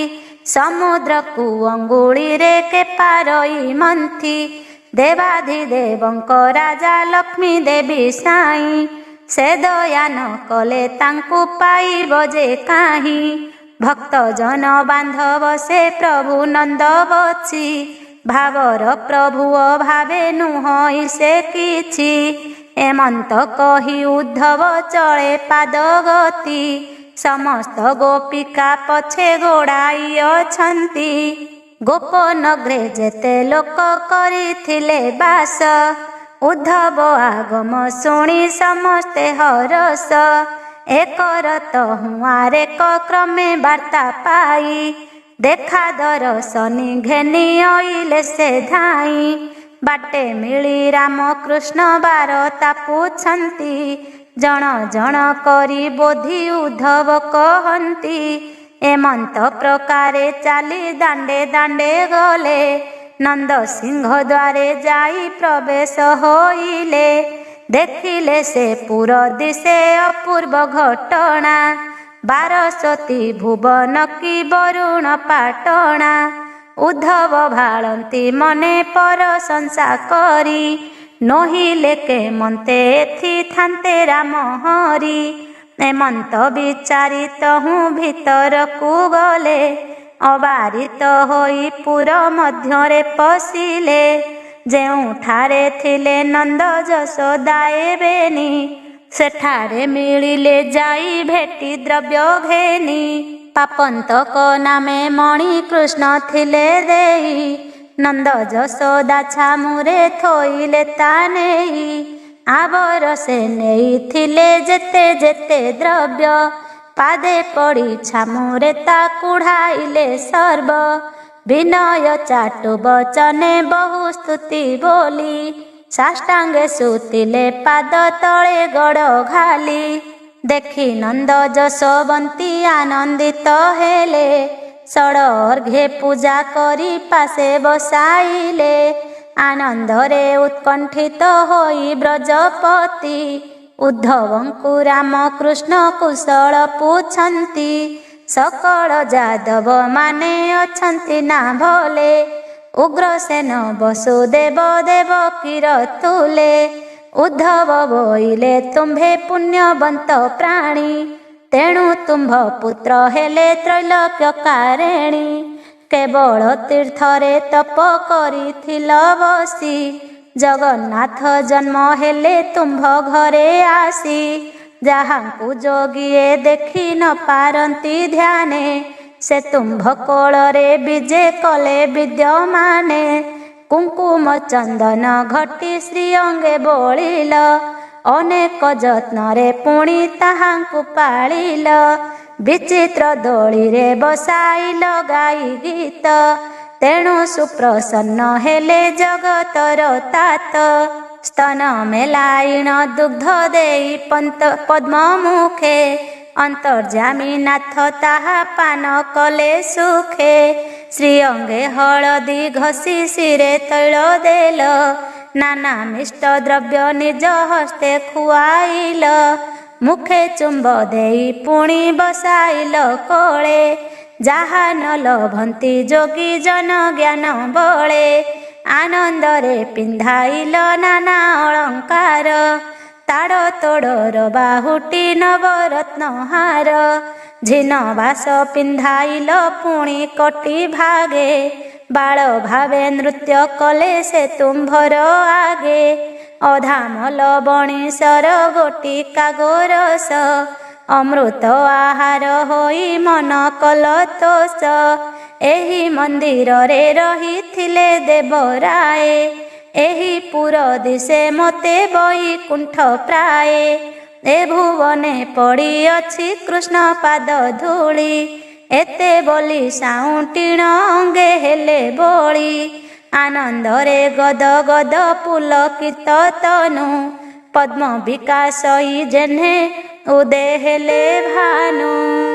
ସମୁଦ୍ରକୁ ଅଙ୍ଗୁଳିରେ କେପାରଇ ମନ୍ଥି ଦେବାଧିଦେବଙ୍କ ରାଜା ଲକ୍ଷ୍ମୀ ଦେବୀ ସାଇଁ ସେ ଦୟା ନ କଲେ ତାଙ୍କୁ ପାଇବ ଯେ କାହିଁ ଭକ୍ତ ଜନ ବାନ୍ଧବ ସେ ପ୍ରଭୁ ନନ୍ଦ ବଛି ଭାବର ପ୍ରଭୁ ଭାବେ ନୁହଁ ସେ କିଛି ଏମନ୍ତ କହି ଉଦ୍ଧବ ଚଳେ ପାଦ ଗତି ସମସ୍ତ ଗୋପିକା ପଛେ ଗୋଡ଼ାଇ ଅଛନ୍ତି ଗୋପନଗ୍ରେ ଯେତେ ଲୋକ କରିଥିଲେ ବାସ ଉଦ୍ଧବ ଆଗମ ଶୁଣି ସମସ୍ତେ ହରସ ଏକରତ ହୁଆରେକ କ୍ରମେ ବାର୍ତ୍ତା ପାଇ ଦେଖା ଦରଶନି ଘେନି ଅଇଲେ ସେ ଧାଇଁ ବାଟେ ମିଳି ରାମକୃଷ୍ଣ ବାରତା ପୁଛନ୍ତି ଜଣ ଜଣ କରି ବୋଧି ଉଦ୍ଧବ କହନ୍ତି ଏମନ୍ତ ପ୍ରକାରେ ଚାଲି ଦାଣ୍ଡେ ଦାଣ୍ଡେ ଗଲେ ନନ୍ଦ ସିଂହ ଦ୍ୱାରେ ଯାଇ ପ୍ରବେଶ ହୋଇଲେ ଦେଖିଲେ ସେ ପୁର ଦିଶେ ଅପୂର୍ବ ଘଟଣା ବାରସ୍ୱତୀ ଭୁବନ କି ବରୁଣ ପାଟଣା ଉଦ୍ଧବ ଭାଳନ୍ତି ମନେ ପ୍ରଶଂସା କରି ନୋହିଲେ କେମନ୍ତେ ଏଥି ଥାନ୍ତେ ରାମ ହରି ଏମନ୍ତ ବିଚାରି ତହୁଁ ଭିତରକୁ ଗଲେ ଅବାରିତ ହୋଇ ପୁର ମଧ୍ୟରେ ପଶିଲେ ଯେଉଁଠାରେ ଥିଲେ ନନ୍ଦ ଯଶୋଦା ଏବେନି ସେଠାରେ ମିଳିଲେ ଯାଇ ଭେଟି ଦ୍ରବ୍ୟ ଘେନି ପାପନ୍ତକ ନାମେ ମଣି କୃଷ୍ଣ ଥିଲେ ଦେଇ ନନ୍ଦ ଯଶୋଦା ଛାମୁରେ ଥୋଇଲେ ତା ନେଇ ଆବର ସେ ନେଇଥିଲେ ଯେତେ ଯେତେ ଦ୍ରବ୍ୟ ପାଦେ ପଡ଼ି ଛାମୁରେ ତା କୁଢ଼ାଇଲେ ସର୍ବ ବିନୟ ଚାଟୁ ବଚନେ ବହୁ ସ୍ତୁତି ବୋଲି ସାଷ୍ଟାଙ୍ଗେ ସୁତିଲେ ପାଦ ତଳେ ଗୋଡ଼ ଘାଲି ଦେଖି ନନ୍ଦ ଯଶୋବନ୍ତୀ ଆନନ୍ଦିତ ହେଲେ ଷଡ଼ର୍ଘ୍ୟେ ପୂଜା କରି ପାଶେ ବସାଇଲେ ଆନନ୍ଦରେ ଉତ୍କଣ୍ଠିତ ହୋଇ ବ୍ରଜପତି ଉଦ୍ଧବଙ୍କୁ ରାମକୃଷ୍ଣ କୁଶଳ ପୁଛନ୍ତି ସକଳ ଯାଦବ ମାନେ ଅଛନ୍ତି ନା ଭଲେ ଉଗ୍ରସେନ ବସୁଦେବ ଦେବକୀର ତୁଲେ ଉଦ୍ଧବ ବୋଇଲେ ତୁମ୍ଭେ ପୁଣ୍ୟବନ୍ତ ପ୍ରାଣୀ ତେଣୁ ତୁମ୍ଭ ପୁତ୍ର ହେଲେ ତ୍ରୈଲୋକ୍ୟ କାରେଣୀ କେବଳ ତୀର୍ଥରେ ତପ କରିଥିଲ ବସି ଜଗନ୍ନାଥ ଜନ୍ମ ହେଲେ ତୁମ୍ଭ ଘରେ ଆସି ଯାହାଙ୍କୁ ଯୋଗିଏ ଦେଖି ନ ପାରନ୍ତି ଧ୍ୟାନେ ସେ ତୁମ୍ଭ କୋଳରେ ବିଜେ କଲେ ବିଦ୍ୟମାନେ କୁଙ୍କୁମ ଚନ୍ଦନ ଘଟି ଶ୍ରୀଅଙ୍ଗେ ବୋଳିଲ ଅନେକ ଯତ୍ନରେ ପୁଣି ତାହାଙ୍କୁ ପାଳିଲ ବିଚିତ୍ର ଦୋଳିରେ ବସାଇଲ ଗାଇ ଗୀତ ତେଣୁ ସୁପ୍ରସନ୍ନ ହେଲେ ଜଗତର ତାତ ସ୍ତନ ମେଲାଇଣ ଦୁଗ୍ଧ ଦେଇ ପଦ୍ମ ମୁଖେ ଅନ୍ତର୍ଯାମୀ ନାଥ ତାହା ପାନ କଲେ ସୁଖେ ଶ୍ରୀଅଙ୍ଗେ ହଳଦୀ ଘଷି ଶିରେ ତୈଳ ଦେଲ ନାନା ମିଷ୍ଟ ଦ୍ରବ୍ୟ ନିଜ ହସ୍ତେ ଖୁଆଇଲ ମୁଖେ ଚୁମ୍ବ ଦେଇ ପୁଣି ବସାଇଲ କୋଳେ ଯାହା ନ ଲଭନ୍ତି ଯୋଗୀ ଜନ ଜ୍ଞାନ ବଳେ ଆନନ୍ଦରେ ପିନ୍ଧାଇଲ ନାନା ଅଳଙ୍କାର ତାଡ଼ ତୋଡ଼ର ବାହୁଟି ନବରତ୍ନ ହାର ଝିନ ବାସ ପିନ୍ଧାଇଲ ପୁଣି କୋଟି ଭାଗେ ବାଳ ଭାବେ ନୃତ୍ୟ କଲେ ସେ ତୁମ୍ଭର ଆଗେ ଅଧାମଲ ବଣିଶର ଗୋଟିକା ଗୋରସ ଅମୃତ ଆହାର ହୋଇ ମନ କଲ ତୋଷ ଏହି ମନ୍ଦିରରେ ରହିଥିଲେ ଦେବରାଏ ଏହି ପୁର ଦିଶେ ମୋତେ ବୈକୁଣ୍ଠ ପ୍ରାଏ ଏ ଭୁବନେ ପଡ଼ିଅଛି କୃଷ୍ଣ ପାଦ ଧୂଳି ଏତେ ବୋଲି ସାଉଁଟିଣ ଅଙ୍ଗେ ହେଲେ ବଳି ଆନନ୍ଦରେ ଗଦ ଗଦ ପୁଲକିତ ତନୁ ପଦ୍ମ ବିକାଶଇ ଯେହ୍ନେ ଉଦେ ହେଲେ ଭାନୁ।